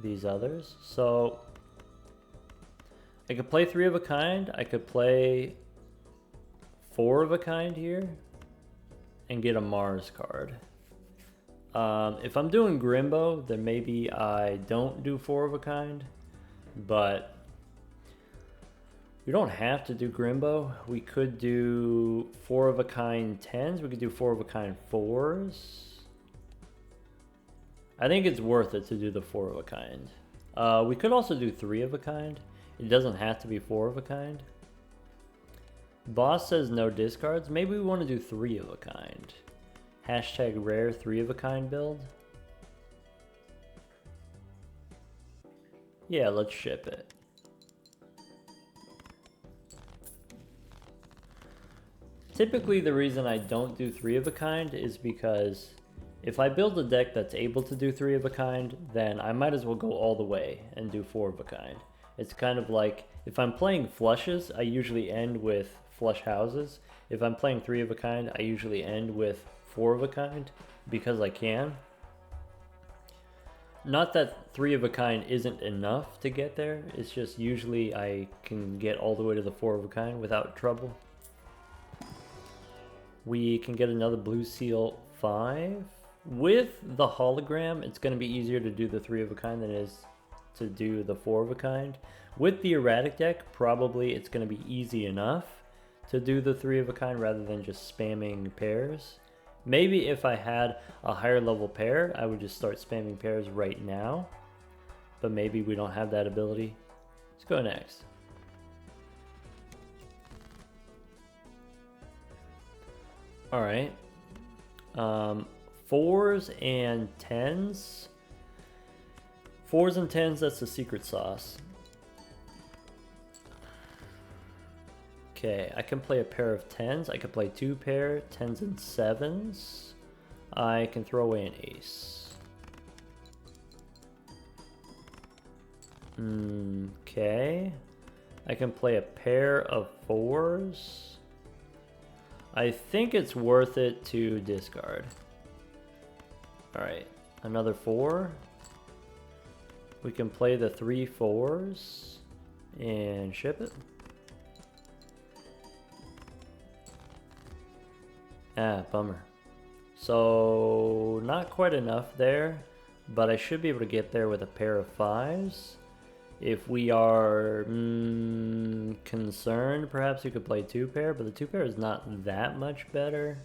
these others. So I could play 3 of a kind. I could play 4 of a kind here and get a Mars card. If I'm doing Grimbo, then maybe I don't do 4 of a kind, but we don't have to do Grimbo. We could do 4 of a kind 10s. We could do 4 of a kind 4s. I think it's worth it to do the 4 of a kind. We could also do 3 of a kind. It doesn't have to be 4 of a kind. Boss says no discards. Maybe we want to do 3 of a kind. Hashtag rare 3 of a kind build. Yeah, let's ship it. Typically the reason I don't do 3 of a kind is because if I build a deck that's able to do 3 of a kind, then I might as well go all the way and do 4 of a kind. It's kind of like, if I'm playing flushes, I usually end with flush houses. If I'm playing 3 of a kind, I usually end with 4 of a kind, because I can. Not that 3 of a kind isn't enough to get there, it's just usually I can get all the way to the 4 of a kind without trouble. We can get another blue seal 5. With the hologram, it's going to be easier to do the 3 of a kind than it is to do the 4 of a kind. With the erratic deck, probably it's going to be easy enough to do the 3 of a kind rather than just spamming pairs. Maybe if I had a higher level pair, I would just start spamming pairs right now. But maybe we don't have that ability. Let's go next. Alright. 4s and 10s. 4s and 10s, that's the secret sauce. Okay, I can play a pair of 10s. I can play 2 pair, 10s and 7s. I can throw away an ace. Okay. I can play a pair of 4s. I think it's worth it to discard. Alright, another 4. We can play the 3 4s and ship it. Ah, bummer. So, not quite enough there, but I should be able to get there with a pair of 5s. If we are concerned, perhaps we could play 2 pair, but the 2 pair is not that much better.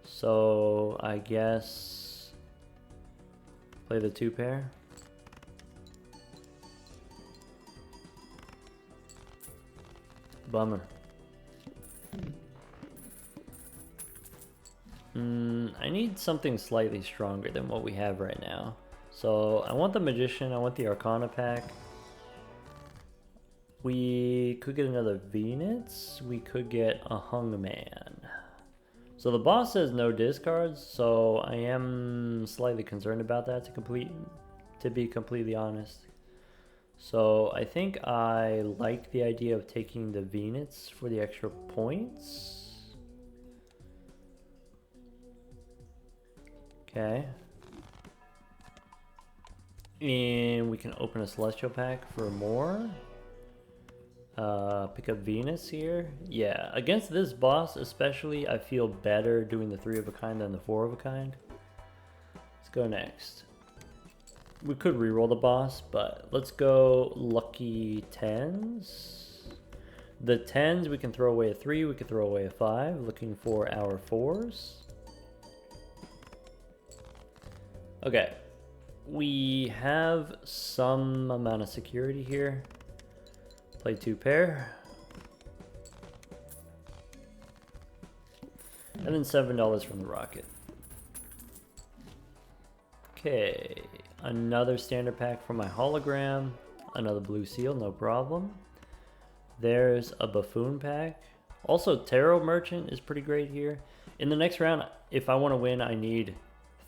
So, I guess play the 2 pair. Bummer. I need something slightly stronger than what we have right now. So I want the Magician, I want the Arcana pack. We could get another Venus, we could get a Hungman. So the boss says no discards, so I am slightly concerned about that to be completely honest. So I think I like the idea of taking the Venus for the extra points. Okay. And we can open a Celestial pack for more. Pick up Venus here. Yeah, against this boss especially, I feel better doing the 3 of a kind than the 4 of a kind. Let's go next. We could reroll the boss, but let's go lucky 10s. The 10s, we can throw away a 3, we can throw away a 5, looking for our 4s. Okay, we have some amount of security here. Play 2 pair. And then $7 from the rocket. Okay, another standard pack for my hologram. Another blue seal, no problem. There's a buffoon pack. Also, Tarot Merchant is pretty great here. In the next round, if I want to win, I need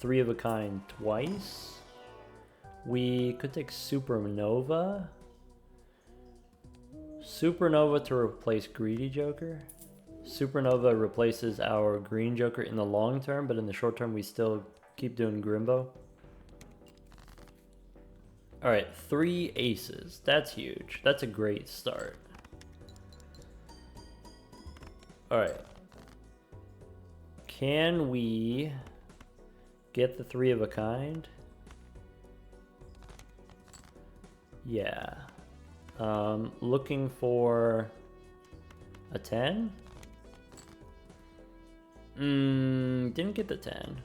3 of a kind twice. We could take Supernova. Supernova to replace Greedy Joker. Supernova replaces our green Joker in the long term, but in the short term we still keep doing Grimbo. Alright, 3 aces. That's huge. That's a great start. Alright. Can we get the 3 of a kind? Yeah. Looking for a 10? Didn't get the 10.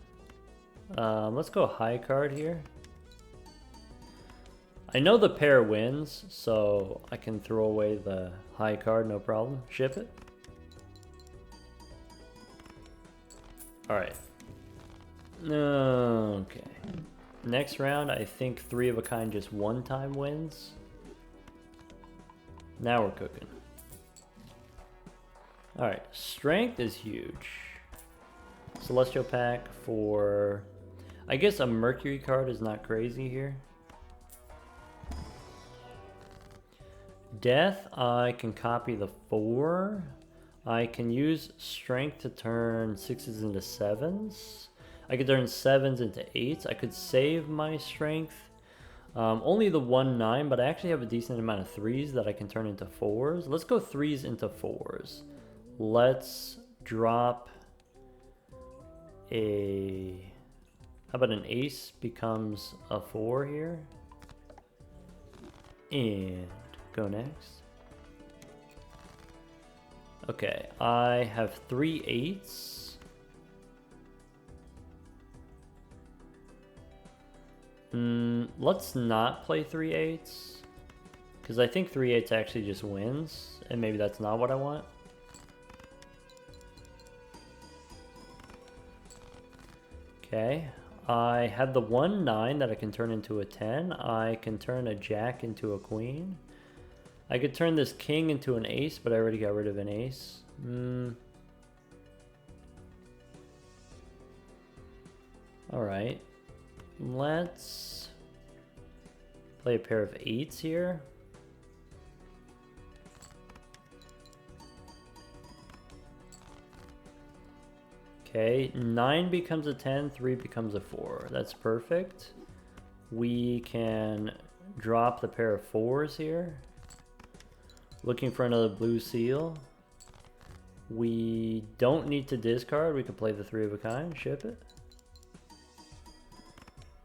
Let's go high card here. I know the pair wins, so I can throw away the high card, no problem. Ship it. Alright. Okay. Next round, I think 3 of a kind just one time wins. Now we're cooking. Alright, strength is huge. Celestial pack for... I guess a Mercury card is not crazy here. Death, I can copy the 4. I can use strength to turn 6s into 7s. I could turn 7s into 8s. I could save my strength. Only the 1-9, but I actually have a decent amount of 3s that I can turn into 4s. Let's go 3s into 4s. Let's drop a... How about an ace becomes a 4 here? And go next. Okay, I have 3 8s. Let's not play 3 8s, because I think 3 8s actually just wins, and maybe that's not what I want. Okay, I have the 1-9 that I can turn into a 10. I can turn a jack into a queen. I could turn this king into an ace, but I already got rid of an ace. Alright. Let's play a pair of 8s here. Okay, 9 becomes a 10, 3 becomes a 4. That's perfect. We can drop the pair of 4s here. Looking for another blue seal. We don't need to discard. We can play the 3 of a kind. Ship it.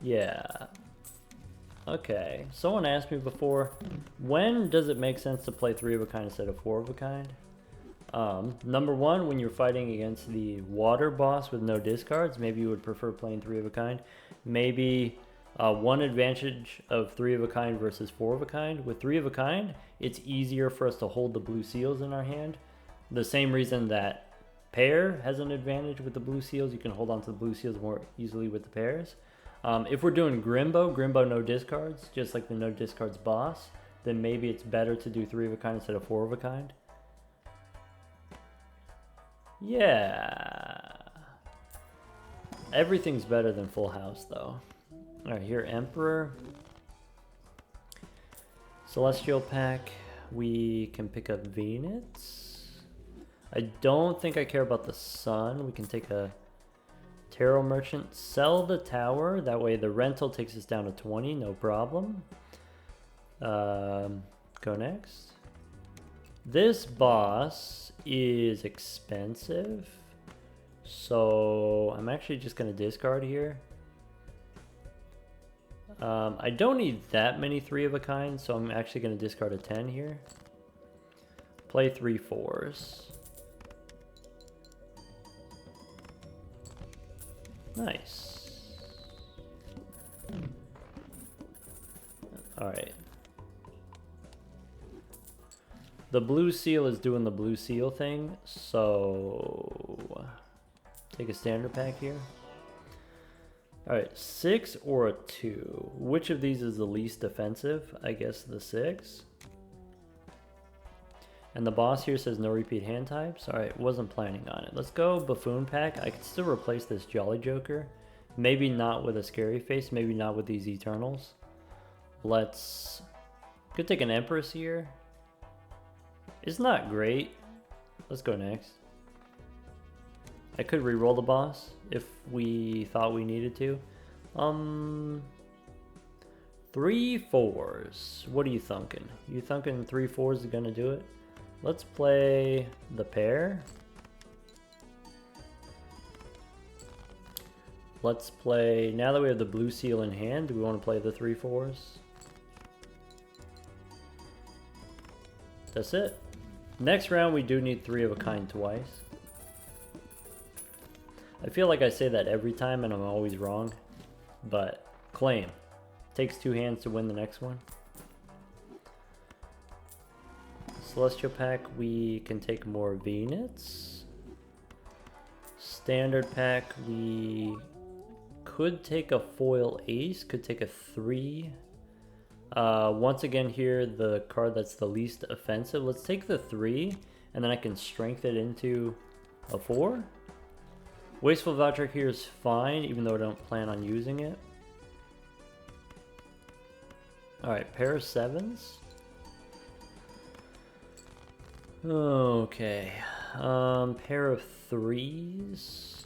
Yeah. Okay. Someone asked me before, when does it make sense to play 3 of a kind instead of 4 of a kind? Number one, when you're fighting against the water boss with no discards, maybe you would prefer playing 3 of a kind. Maybe one advantage of 3 of a kind versus 4 of a kind. With 3 of a kind, it's easier for us to hold the blue seals in our hand. The same reason that pair has an advantage with the blue seals. You can hold on to the blue seals more easily with the pairs. If we're doing Grimbo no discards, just like the no discards boss, then maybe it's better to do 3 of a kind instead of 4 of a kind. Yeah. Everything's better than full house though. Alright, here Emperor. Celestial pack. We can pick up Venus. I don't think I care about the sun. We can take a Tarot Merchant. Sell the tower. That way the rental takes us down to 20. No problem. Go next. This boss is expensive. So I'm actually just going to discard here. I don't need that many 3 of a kind, so I'm actually going to discard a 10 here. Play 3 4s. Nice. Alright. The blue seal is doing the blue seal thing, so take a standard pack here. Alright, 6 or a 2. Which of these is the least defensive? I guess the 6. And the boss here says no repeat hand types. Alright, wasn't planning on it. Let's go Buffoon pack. I could still replace this Jolly Joker. Maybe not with a scary face. Maybe not with these Eternals. Let's... Could take an Empress here. It's not great. Let's go next. I could re-roll the boss if we thought we needed to. 3 4s. What are you thinking? You thinking 3 4s is gonna do it? Let's play the pair. Let's play, now that we have the blue seal in hand, do we want to play the 3 4s? That's it. Next round we do need 3 of a kind twice. I feel like I say that every time and I'm always wrong, but claim. Takes 2 hands to win the next one. Celestial pack, we can take more Venus. Standard pack, we could take a foil ace, could take a 3. Once again here, the card that's the least offensive. Let's take the 3, and then I can strength it into a 4. Wasteful Voucher here is fine, even though I don't plan on using it. Alright, pair of 7s. Okay. Pair of 3s.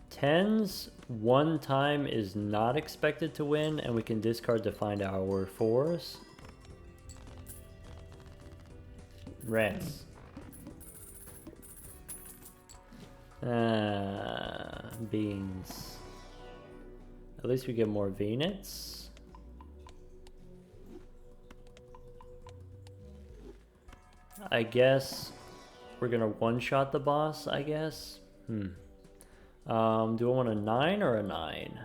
Tens, one time is not expected to win, and we can discard to find our 4s. Rats. Beans. At least we get more Venus. I guess we're gonna one-shot the boss, I guess. Do I want a 9 or a 9?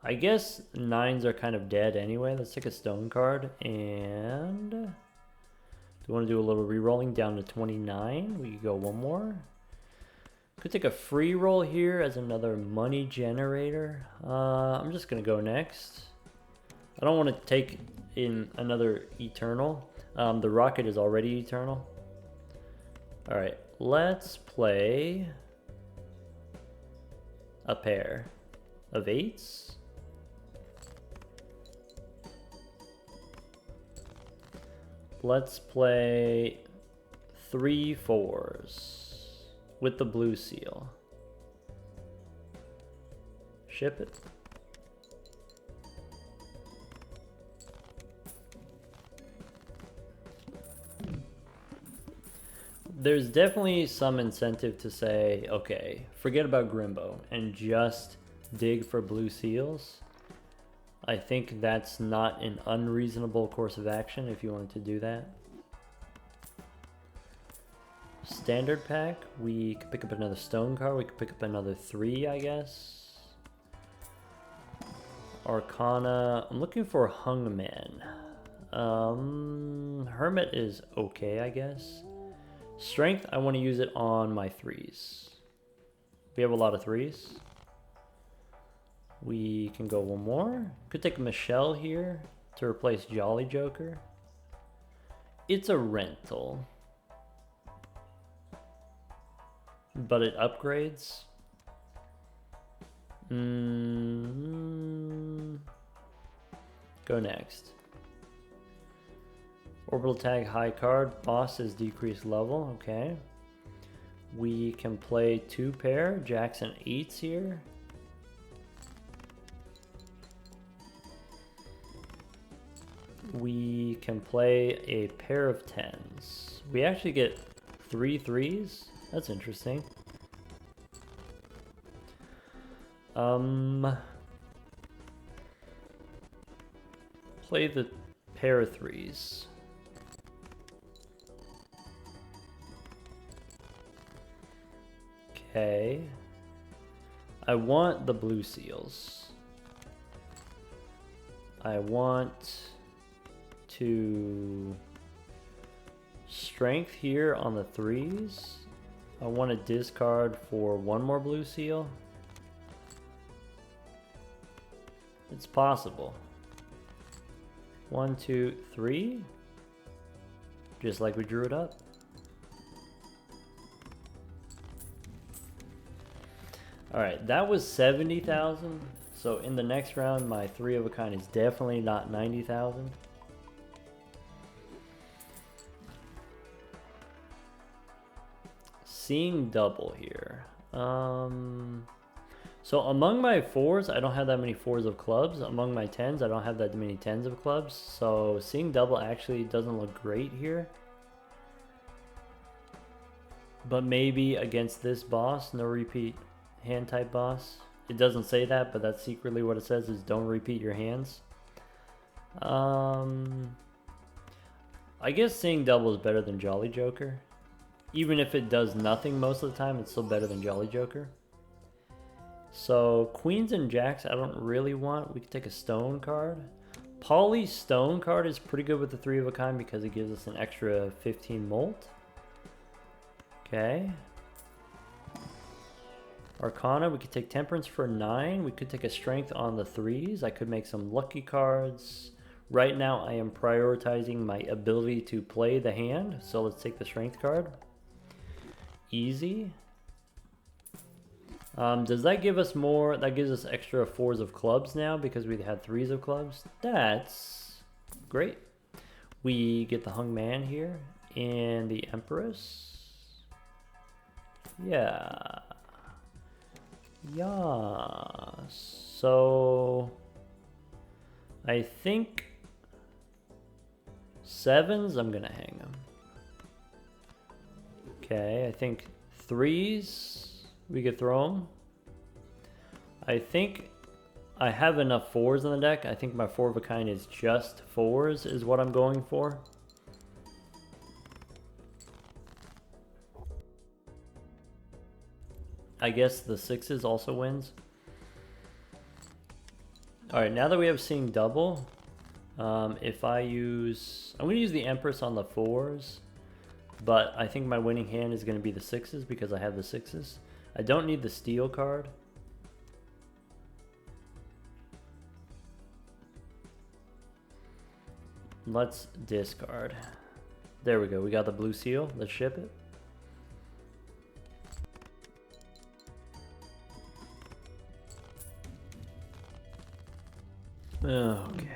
I guess 9s are kind of dead anyway. Let's take a stone card, and do we want to do a little re-rolling down to 29? We could go one more. Could take a free roll here as another money generator. I'm just gonna go next. I don't want to take in another Eternal. The rocket is already Eternal. Alright, let's play a pair of 8s. Let's play 3 4s with the blue seal. Ship it. There's definitely some incentive to say, okay, forget about Grimbo and just dig for blue seals. I think that's not an unreasonable course of action if you wanted to do that. Standard pack, we could pick up another stone card, we could pick up another 3, I guess. Arcana, I'm looking for Hungman. Hermit is okay, I guess. Strength, I want to use it on my 3s. We have a lot of threes. We can go one more. Could take Michelle here to replace Jolly Joker. It's a rental. But it upgrades. Go next. Orbital tag high card. Boss is decreased level. Okay. We can play 2 pair. Jacks and 8s here. We can play a pair of 10s. We actually get 3 3s. That's interesting. Play the pair of 3s. Okay. I want the blue seals. I want to strength here on the 3s. I want to discard for 1 more blue seal. It's possible. 1, 2, 3. Just like we drew it up. Alright, that was 70,000. So in the next round, my 3 of a kind is definitely not 90,000. Seeing double here. So among my 4s, I don't have that many 4s of clubs. Among my 10s, I don't have that many 10s of clubs. So seeing double actually doesn't look great here. But maybe against this boss, no repeat hand type boss. It doesn't say that, but that's secretly what it says, is don't repeat your hands. I guess seeing double is better than Jolly Joker. Even if it does nothing most of the time, it's still better than Jolly Joker. So queens and jacks I don't really want. We could take a stone card. Polly's stone card is pretty good with the 3 of a kind because it gives us an extra 15 molt. Okay. Arcana, we could take temperance for 9. We could take a strength on the 3s. I could make some lucky cards. Right now I am prioritizing my ability to play the hand. So let's take the strength card. Easy. Does that give us more? That gives us extra 4s of clubs now because we had 3s of clubs. That's great. We get the hung man here and the empress. Yeah. Yeah. So I think 7s, I'm gonna hang them. Okay, I think 3s, we could throw them. I think I have enough 4s in the deck. I think my 4 of a kind is just 4s is what I'm going for. I guess the 6s also wins. Alright, now that we have seeing double, if I use... I'm going to use the Empress on the 4s, but I think my winning hand is going to be the 6s because I have the 6s. I don't need the steel card. Let's discard. There we go, we got the blue seal. Let's ship it. Okay.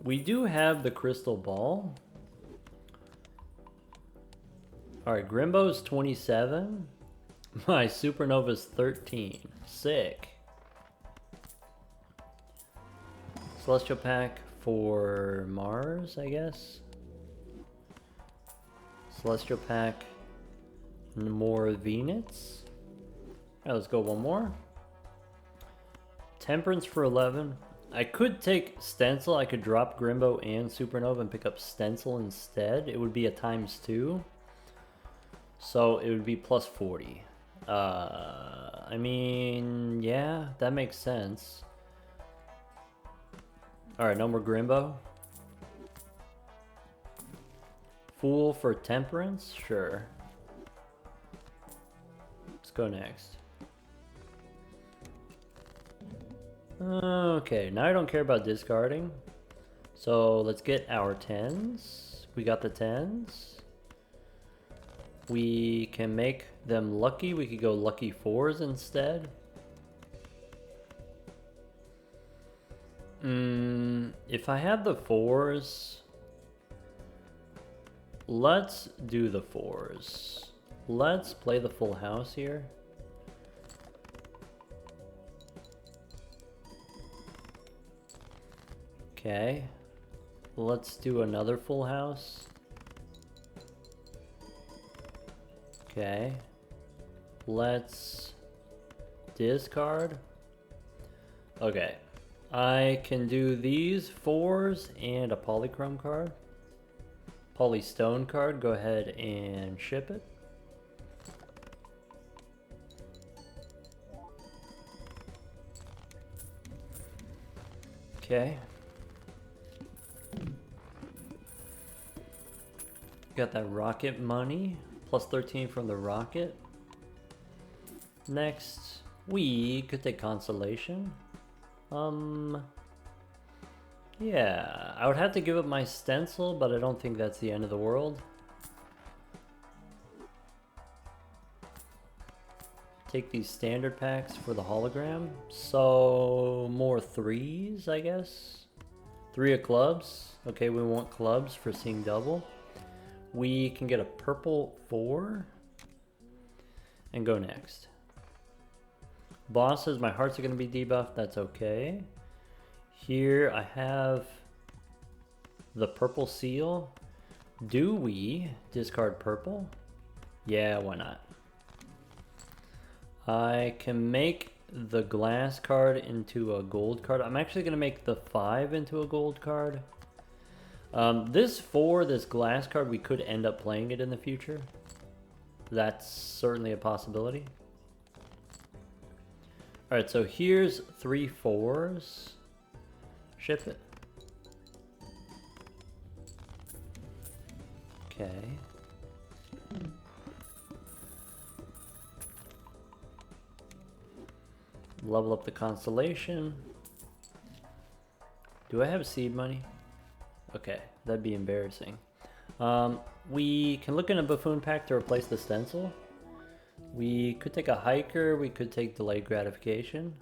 We do have the crystal ball. Alright, Grimbo's 27. My Supernova's 13. Sick. Celestial pack for Mars, I guess. Celestial pack, more Venus. Alright, let's go one more. Temperance for 11. I could take Stencil. I could drop Grimbo and Supernova and pick up Stencil instead. It would be a ×2. So it would be plus 40. I mean, yeah, that makes sense. Alright, no more Grimbo. Fool for Temperance? Sure. Let's go next. Okay, now I don't care about discarding. So let's get our 10s. We got the 10s. We can make them lucky. We could go lucky 4s instead. If I have the 4s, let's do the 4s. Let's play the full house here. Okay. Let's do another full house. Okay. Let's discard. Okay. I can do these 4s and a polychrome card. Polystone card. Go ahead and ship it. Okay. Got that rocket money. Plus 13 from the rocket. Next, we could take consolation. Yeah, I would have to give up my stencil, but I don't think that's the end of the world. Take these standard packs for the hologram. So, more 3s, I guess. 3 of clubs. Okay, we want clubs for seeing double. We can get a purple 4 and go next. Boss says my hearts are going to be debuffed. That's okay. Here I have the purple seal. Do we discard purple? Yeah, why not? I can make the glass card into a gold card. I'm actually going to make the 5 into a gold card. This 4, this glass card, we could end up playing it in the future. That's certainly a possibility. Alright, so here's 3 4s. Ship it. Okay. Level up the constellation. Do I have seed money? Okay, that'd be embarrassing. We can look in a buffoon pack to replace the stencil. We could take a hiker, we could take delayed gratification.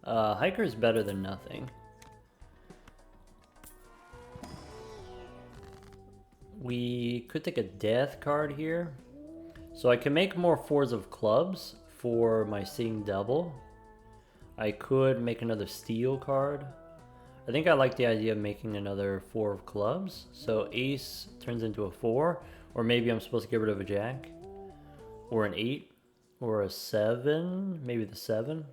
Hiker is better than nothing. We could take a death card here. So I can make more 4s of clubs for my seeing double. I could make another steel card. I think I like the idea of making another 4 of clubs. So ace turns into a 4, or maybe I'm supposed to get rid of a jack, or an 8, or a 7, maybe the 7.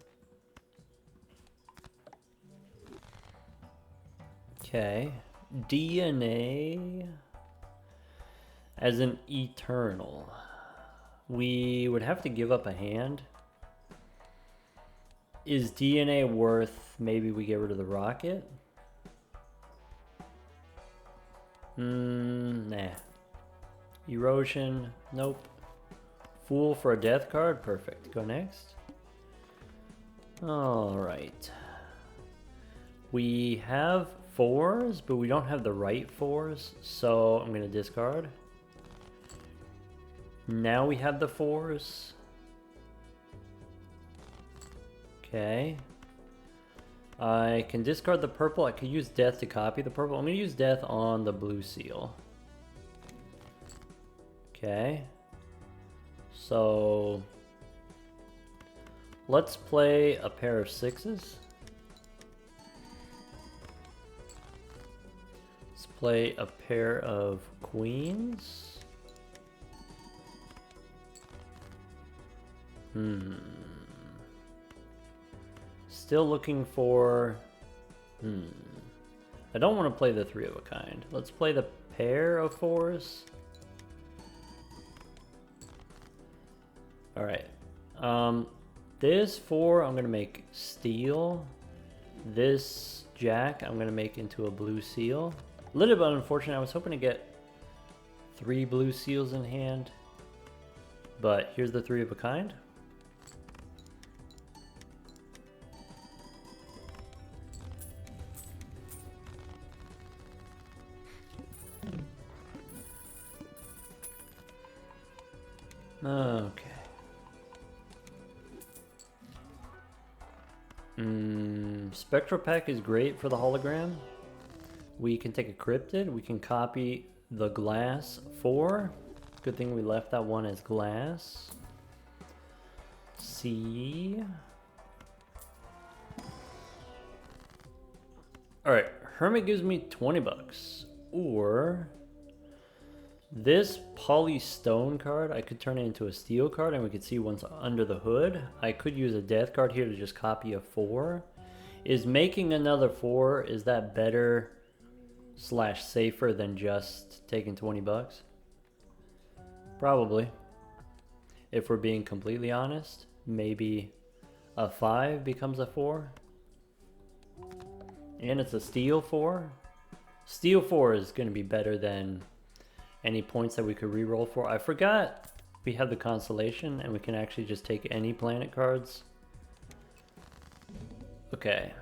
Okay, DNA as an eternal. We would have to give up a hand. Is DNA worth maybe we get rid of the rocket? Nah. Erosion, nope. Fool for a death card, perfect. Go next. Alright. We have 4s, but we don't have the right 4s, so I'm gonna discard. Now we have the 4s. Okay. I can discard the purple. I could use death to copy the purple. I'm going to use death on the blue seal. Okay. So let's play a pair of 6s. Let's play a pair of queens. Still looking for... I don't want to play the 3 of a kind. Let's play the pair of 4s. Alright. This 4 I'm going to make steel. This jack I'm going to make into a blue seal. A little bit unfortunate. I was hoping to get 3 blue seals in hand. But here's the 3 of a kind. Okay. Spectral Pack is great for the hologram. We can take a cryptid. We can copy the glass 4. Good thing we left that one as glass. C. Alright, Hermit gives me 20 bucks. Or this Polystone card, I could turn it into a steel card and we could see what's under the hood. I could use a death card here to just copy a 4. Is making another 4, is that better / safer than just taking 20 bucks? Probably. If we're being completely honest, maybe a 5 becomes a 4. And it's a steel 4. Steel 4 is going to be better than any points that we could reroll for. I forgot we have the constellation and we can actually just take any planet cards. Okay.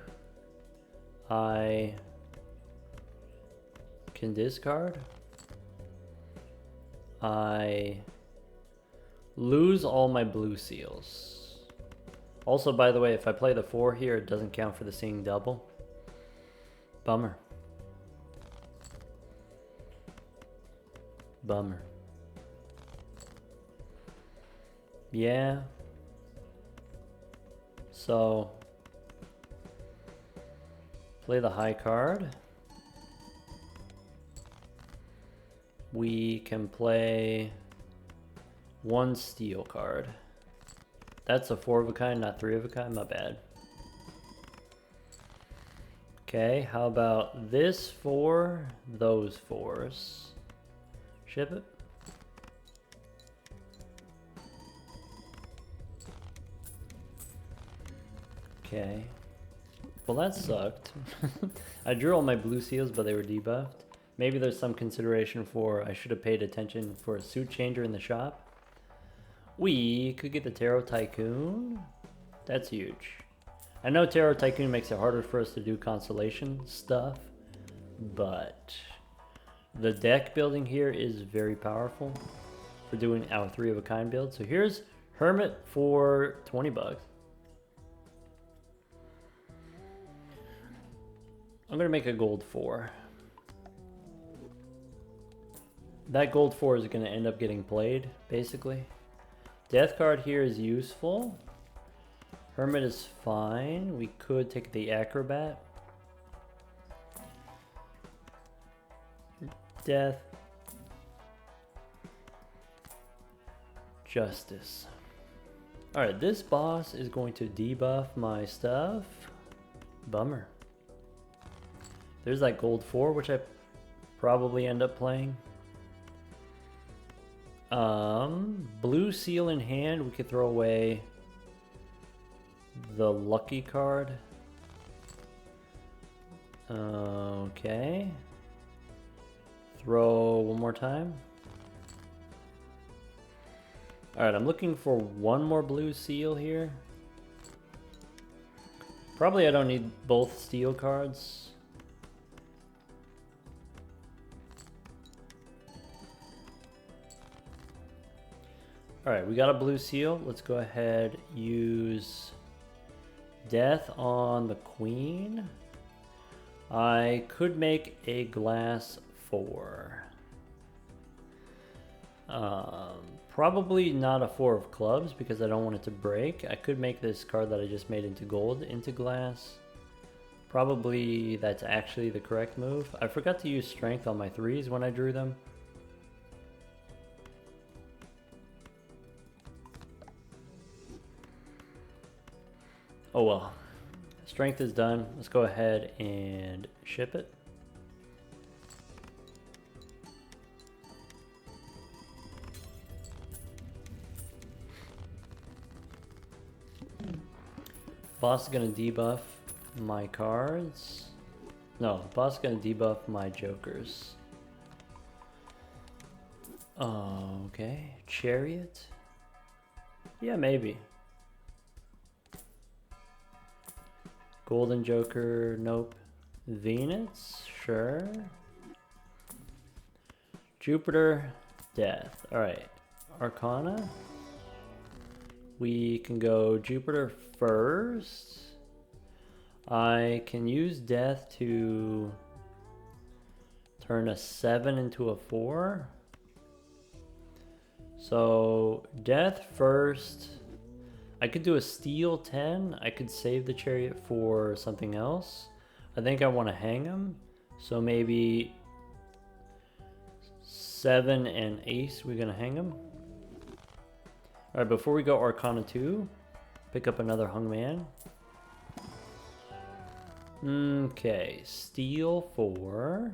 I can discard. I lose all my blue seals. Also, by the way, if I play the 4 here, it doesn't count for the seeing double. Bummer. Bummer. Yeah. So, play the high card. We can play 1 steel card. That's a 4 of a kind, not 3 of a kind. My bad. Okay, how about this 4, those 4s? Ship it. Okay. Well, that sucked. I drew all my blue seals, but they were debuffed. Maybe there's some consideration for I should have paid attention for a suit changer in the shop. We could get the Tarot Tycoon. That's huge. I know Tarot Tycoon makes it harder for us to do constellation stuff, but the deck building here is very powerful for doing our 3 of a kind build. So here's Hermit for 20 bucks. I'm gonna make a gold 4. That gold 4 is gonna end up getting played, basically. Death card here is useful. Hermit is fine. We could take the Acrobat. Death. Justice. Alright, this boss is going to debuff my stuff. Bummer. There's that gold 4, which I probably end up playing. Blue seal in hand, we could throw away the lucky card. Okay. Throw one more time. Alright, I'm looking for one more blue seal here. Probably I don't need both steel cards. Alright, we got a blue seal. Let's go ahead, use death on the queen. I could make a glass 4. Probably not a 4 of clubs because I don't want it to break. I could make this card that I just made into gold into glass. Probably that's actually the correct move. I forgot to use strength on my 3s when I drew them. Oh well, strength is done. Let's go ahead and ship it. Boss is gonna debuff my cards. No, boss is gonna debuff my jokers. Okay, Chariot? Yeah, maybe. Golden Joker, nope. Venus, sure. Jupiter, Death. Alright, Arcana. We can go Jupiter first. I can use death to turn a 7 into a 4. So death first. I could do a steel 10. I could save the chariot for something else. I think I want to hang him. So maybe 7 and ace, we're going to hang him. Alright, before we go Arcana 2, pick up another hung man. Okay, steel 4.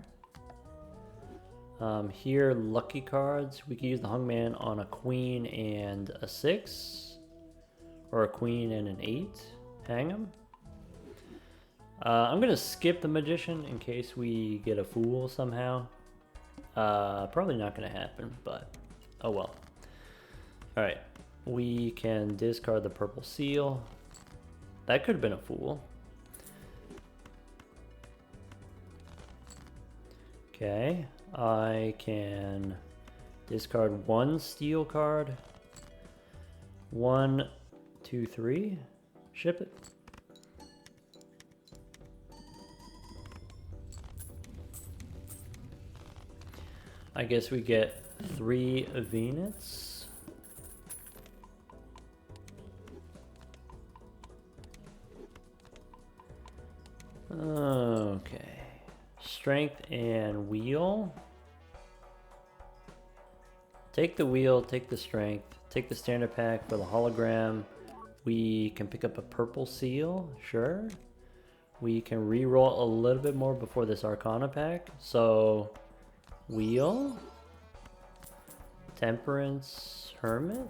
Here, lucky cards. We can use the hung man on a queen and a 6. Or a queen and an 8. Hang him. I'm going to skip the magician in case we get a fool somehow. Probably not going to happen, but oh well. Alright, we can discard the purple seal. That could have been a fool. Okay, I can discard 1 steel card. 1, 2, 3. Ship it. I guess we get 3 Venus. Okay. Strength and wheel. Take the wheel, take the strength, take the standard pack for the hologram. We can pick up a purple seal, sure. We can re-roll a little bit more before this Arcana pack. So, wheel, temperance, hermit,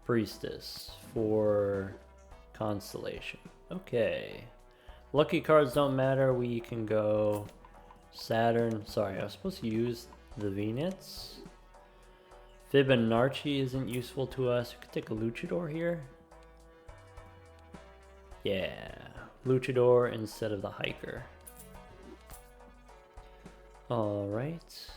priestess for constellation. Okay. Lucky cards don't matter. We can go Saturn. Sorry, I was supposed to use the Venus. Fibonacci isn't useful to us. We could take a Luchador here. Yeah, Luchador instead of the hiker. Alright.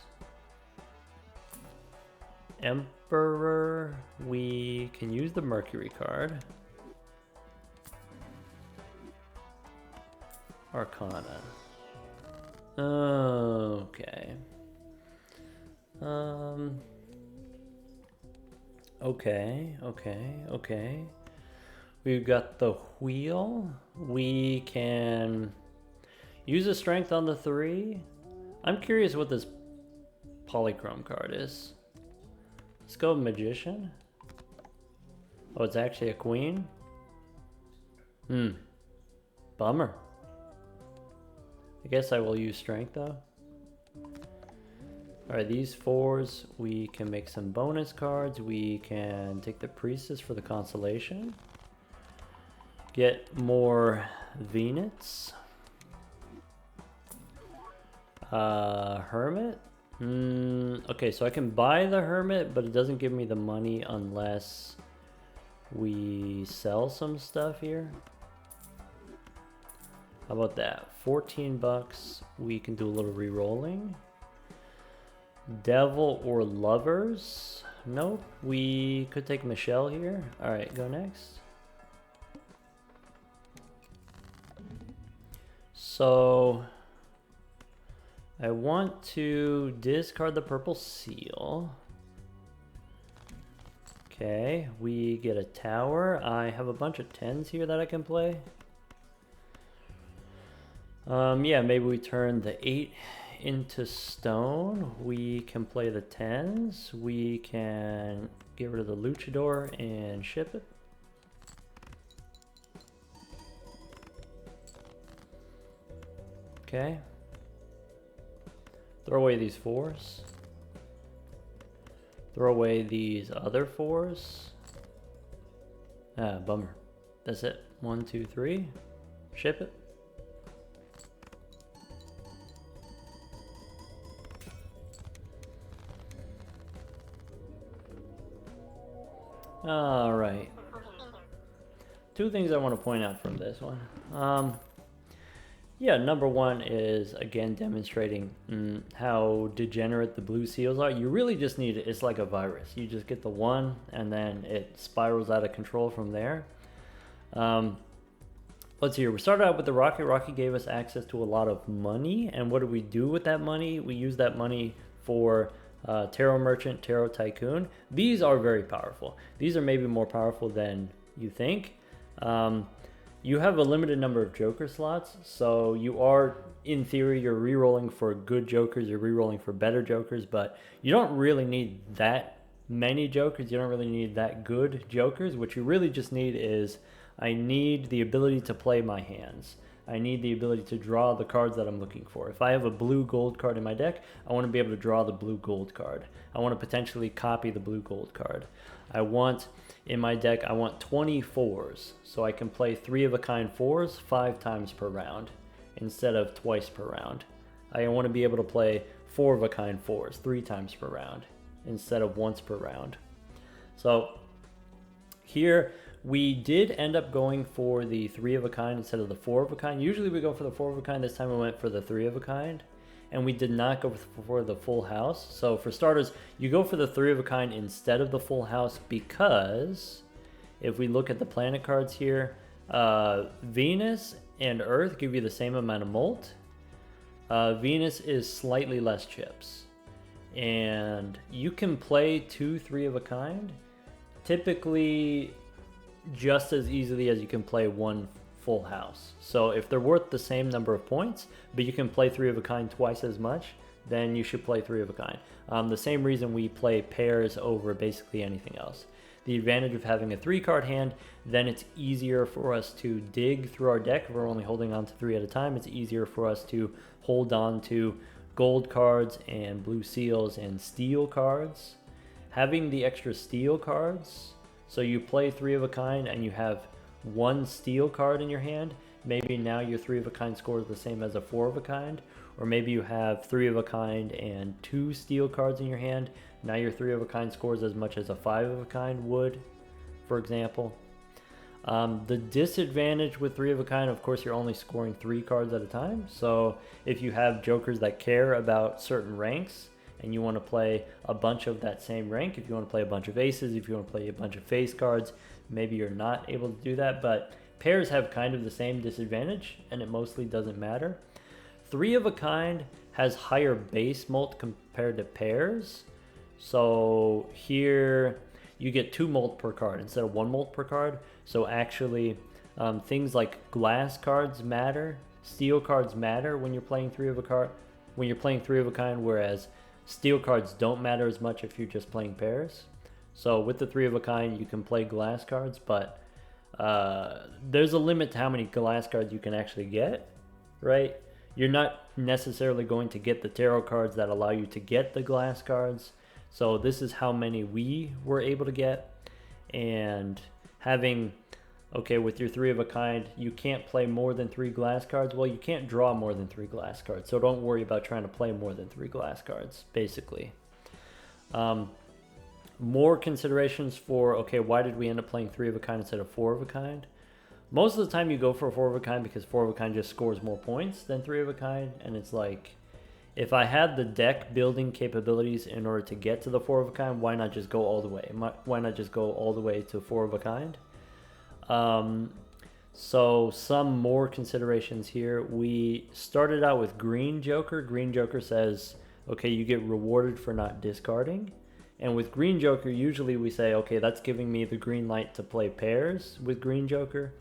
Emperor. We can use the Mercury card. Arcana. Okay. Okay. We've got the wheel. We can use a strength on the 3. I'm curious what this polychrome card is. Let's go magician. Oh, it's actually a queen? Bummer. I guess I will use strength though. Alright, these 4s, we can make some bonus cards. We can take the priestess for the constellation. Get more Venus. Hermit. Okay, so I can buy the hermit, but it doesn't give me the money unless we sell some stuff here. How about that? 14 bucks. We can do a little re-rolling. Devil or lovers? Nope. We could take Michelle here. Alright, go next. So I want to discard the purple seal. Okay, we get a tower. I have a bunch of 10s here that I can play. Yeah, maybe we turn the 8 into stone. We can play the 10s. We can get rid of the Luchador and ship it. Okay. Throw away these 4s. Throw away these other 4s. Ah, bummer. That's it. 1, 2, 3. Ship it. Alright. 2 things I want to point out from this one. Yeah, number one is again demonstrating how degenerate the blue seals are. You really just need it. It's like a virus. You just get the one, and then it spirals out of control from there. Let's see here. We started out with the Rocket. Rocket gave us access to a lot of money, and what do we do with that money? We use that money for Tarot Merchant, Tarot Tycoon. These are very powerful. These are maybe more powerful than you think. You have a limited number of Joker slots, so you are, in theory, you're re-rolling for good Jokers, you're re-rolling for better Jokers, but you don't really need that many Jokers, you don't really need that good Jokers. What you really just need is, I need the ability to play my hands. I need the ability to draw the cards that I'm looking for. If I have a blue gold card in my deck, I want to be able to draw the blue gold card. I want to potentially copy the blue gold card. In my deck, I want 20 fours, so I can play 3 of a kind fours 5 times per round instead of twice per round. I want to be able to play 4 of a kind fours 3 times per round instead of once per round. So here we did end up going for the 3 of a kind instead of the 4 of a kind. Usually we go for the 4 of a kind. This time we went for the 3 of a kind. And we did not go for the full house. So for starters, you go for the 3 of a kind instead of the full house because if we look at the planet cards here, Venus and Earth give you the same amount of molt. Venus is slightly less chips. And you can play 2 3 of a kind typically just as easily as you can play 1 full house. So if they're worth the same number of points, but you can play 3 of a kind twice as much, then you should play 3 of a kind. The same reason we play pairs over basically anything else. The advantage of having a 3-card hand, then it's easier for us to dig through our deck. If we're only holding on to 3 at a time, it's easier for us to hold on to gold cards and blue seals and steel cards. Having the extra steel cards, so you play 3 of a kind and you have 1 steel card in your hand, maybe now your 3 of a kind score is the same as a 4 of a kind, or maybe you have 3 of a kind and 2 steel cards in your hand, now your 3 of a kind scores as much as a 5 of a kind would, for example. The disadvantage with 3 of a kind, of course, you're only scoring 3 cards at a time, so if you have Jokers that care about certain ranks and you want to play a bunch of that same rank, if you want to play a bunch of aces, if you want to play a bunch of face cards, maybe you're not able to do that, but pairs have kind of the same disadvantage, and it mostly doesn't matter. 3 of a kind has higher base molt compared to pairs, so here you get 2 molt per card instead of 1 molt per card, so actually things like glass cards matter, steel cards matter when you're playing 3 of a kind, whereas steel cards don't matter as much if you're just playing pairs. So with the 3 of a kind, you can play glass cards, but there's a limit to how many glass cards you can actually get, right? You're not necessarily going to get the tarot cards that allow you to get the glass cards. So this is how many we were able to get. And having, okay, with your 3 of a kind, you can't play more than 3 glass cards. Well, you can't draw more than 3 glass cards. So don't worry about trying to play more than 3 glass cards, basically. More considerations for, okay, why did we end up playing 3 of a kind instead of 4 of a kind? Most of the time you go for a 4 of a kind because 4 of a kind just scores more points than 3 of a kind. And it's like, if I had the deck building capabilities in order to get to the 4 of a kind, why not just go all the way? Why not just go all the way to 4 of a kind? So some more considerations here. We started out with Green Joker. Green Joker says, okay, you get rewarded for not discarding. And with Green Joker, usually we say, okay, that's giving me the green light to play pairs with Green Joker.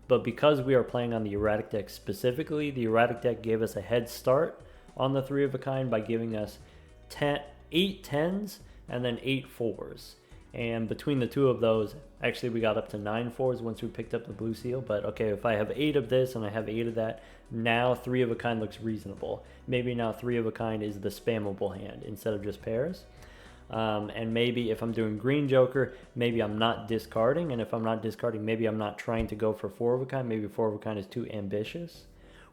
But because we are playing on the erratic deck specifically, the erratic deck gave us a head start on the 3 of a kind by giving us 8 10s and then 8 4s. And between the two of those, actually we got up to 9 4s once we picked up the blue seal. But okay, if I have 8 of this and I have 8 of that, now 3 of a kind looks reasonable. Maybe now 3 of a kind is the spammable hand instead of just pairs. And maybe if I'm doing Green Joker, maybe I'm not discarding. And if I'm not discarding, maybe I'm not trying to go for 4 of a kind. Maybe 4 of a kind is too ambitious.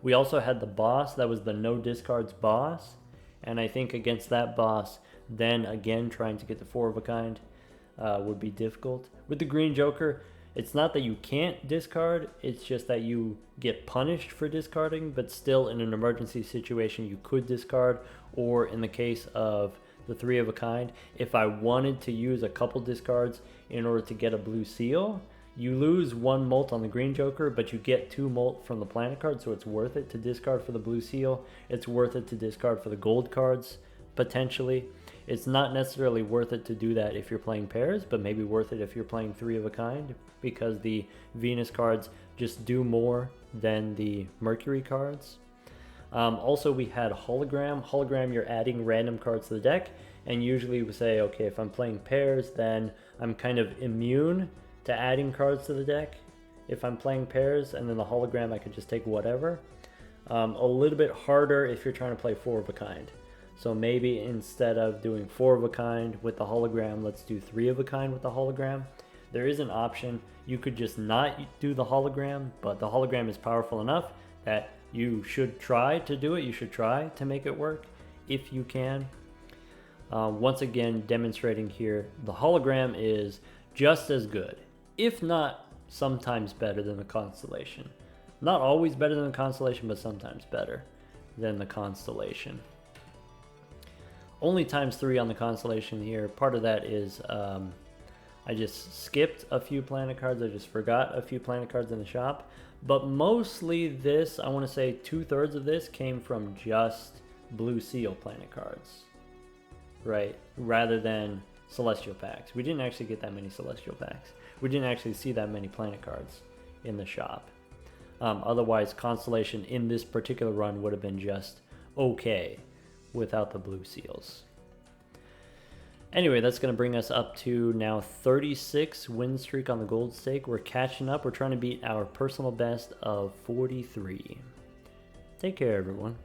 We also had the boss. That was the no discards boss. And I think against that boss, then again, trying to get the 4 of a kind would be difficult. With the Green Joker, It's not that you can't discard, it's just that you get punished for discarding, but still in an emergency situation you could discard, or in the case of the 3 of a kind, if I wanted to use a couple discards in order to get a blue seal, you lose 1 molt on the green joker, but you get 2 molt from the planet card, so it's worth it to discard for the blue seal. It's worth it to discard for the gold cards, potentially. It's not necessarily worth it to do that if you're playing pairs, but maybe worth it if you're playing 3 of a kind, because the Venus cards just do more than the Mercury cards. Also, we had hologram. Hologram, you're adding random cards to the deck, and usually we say, okay, if I'm playing pairs, then I'm kind of immune to adding cards to the deck if I'm playing pairs, and then the hologram I could just take whatever. A little bit harder if you're trying to play 4 of a kind. So maybe instead of doing 4 of a kind with the hologram, let's do 3 of a kind with the hologram. There is an option. You could just not do the hologram, but the hologram is powerful enough that you should try to do it. You should try to make it work if you can. Once again, demonstrating here, the hologram is just as good, if not sometimes better than the constellation. Not always better than the constellation, but sometimes better than the constellation. Only ×3 on the constellation here. Part of that is I just skipped a few planet cards. I just forgot a few planet cards in the shop. But mostly this, I want to say 2/3 of this came from just blue seal planet cards, right? Rather than celestial packs. We didn't actually get that many celestial packs. We didn't actually see that many planet cards in the shop. Otherwise, constellation in this particular run would have been just okay without the blue seals. Anyway, that's going to bring us up to now 36 win streak on the gold stake. We're catching up. We're trying to beat our personal best of 43. Take care, everyone.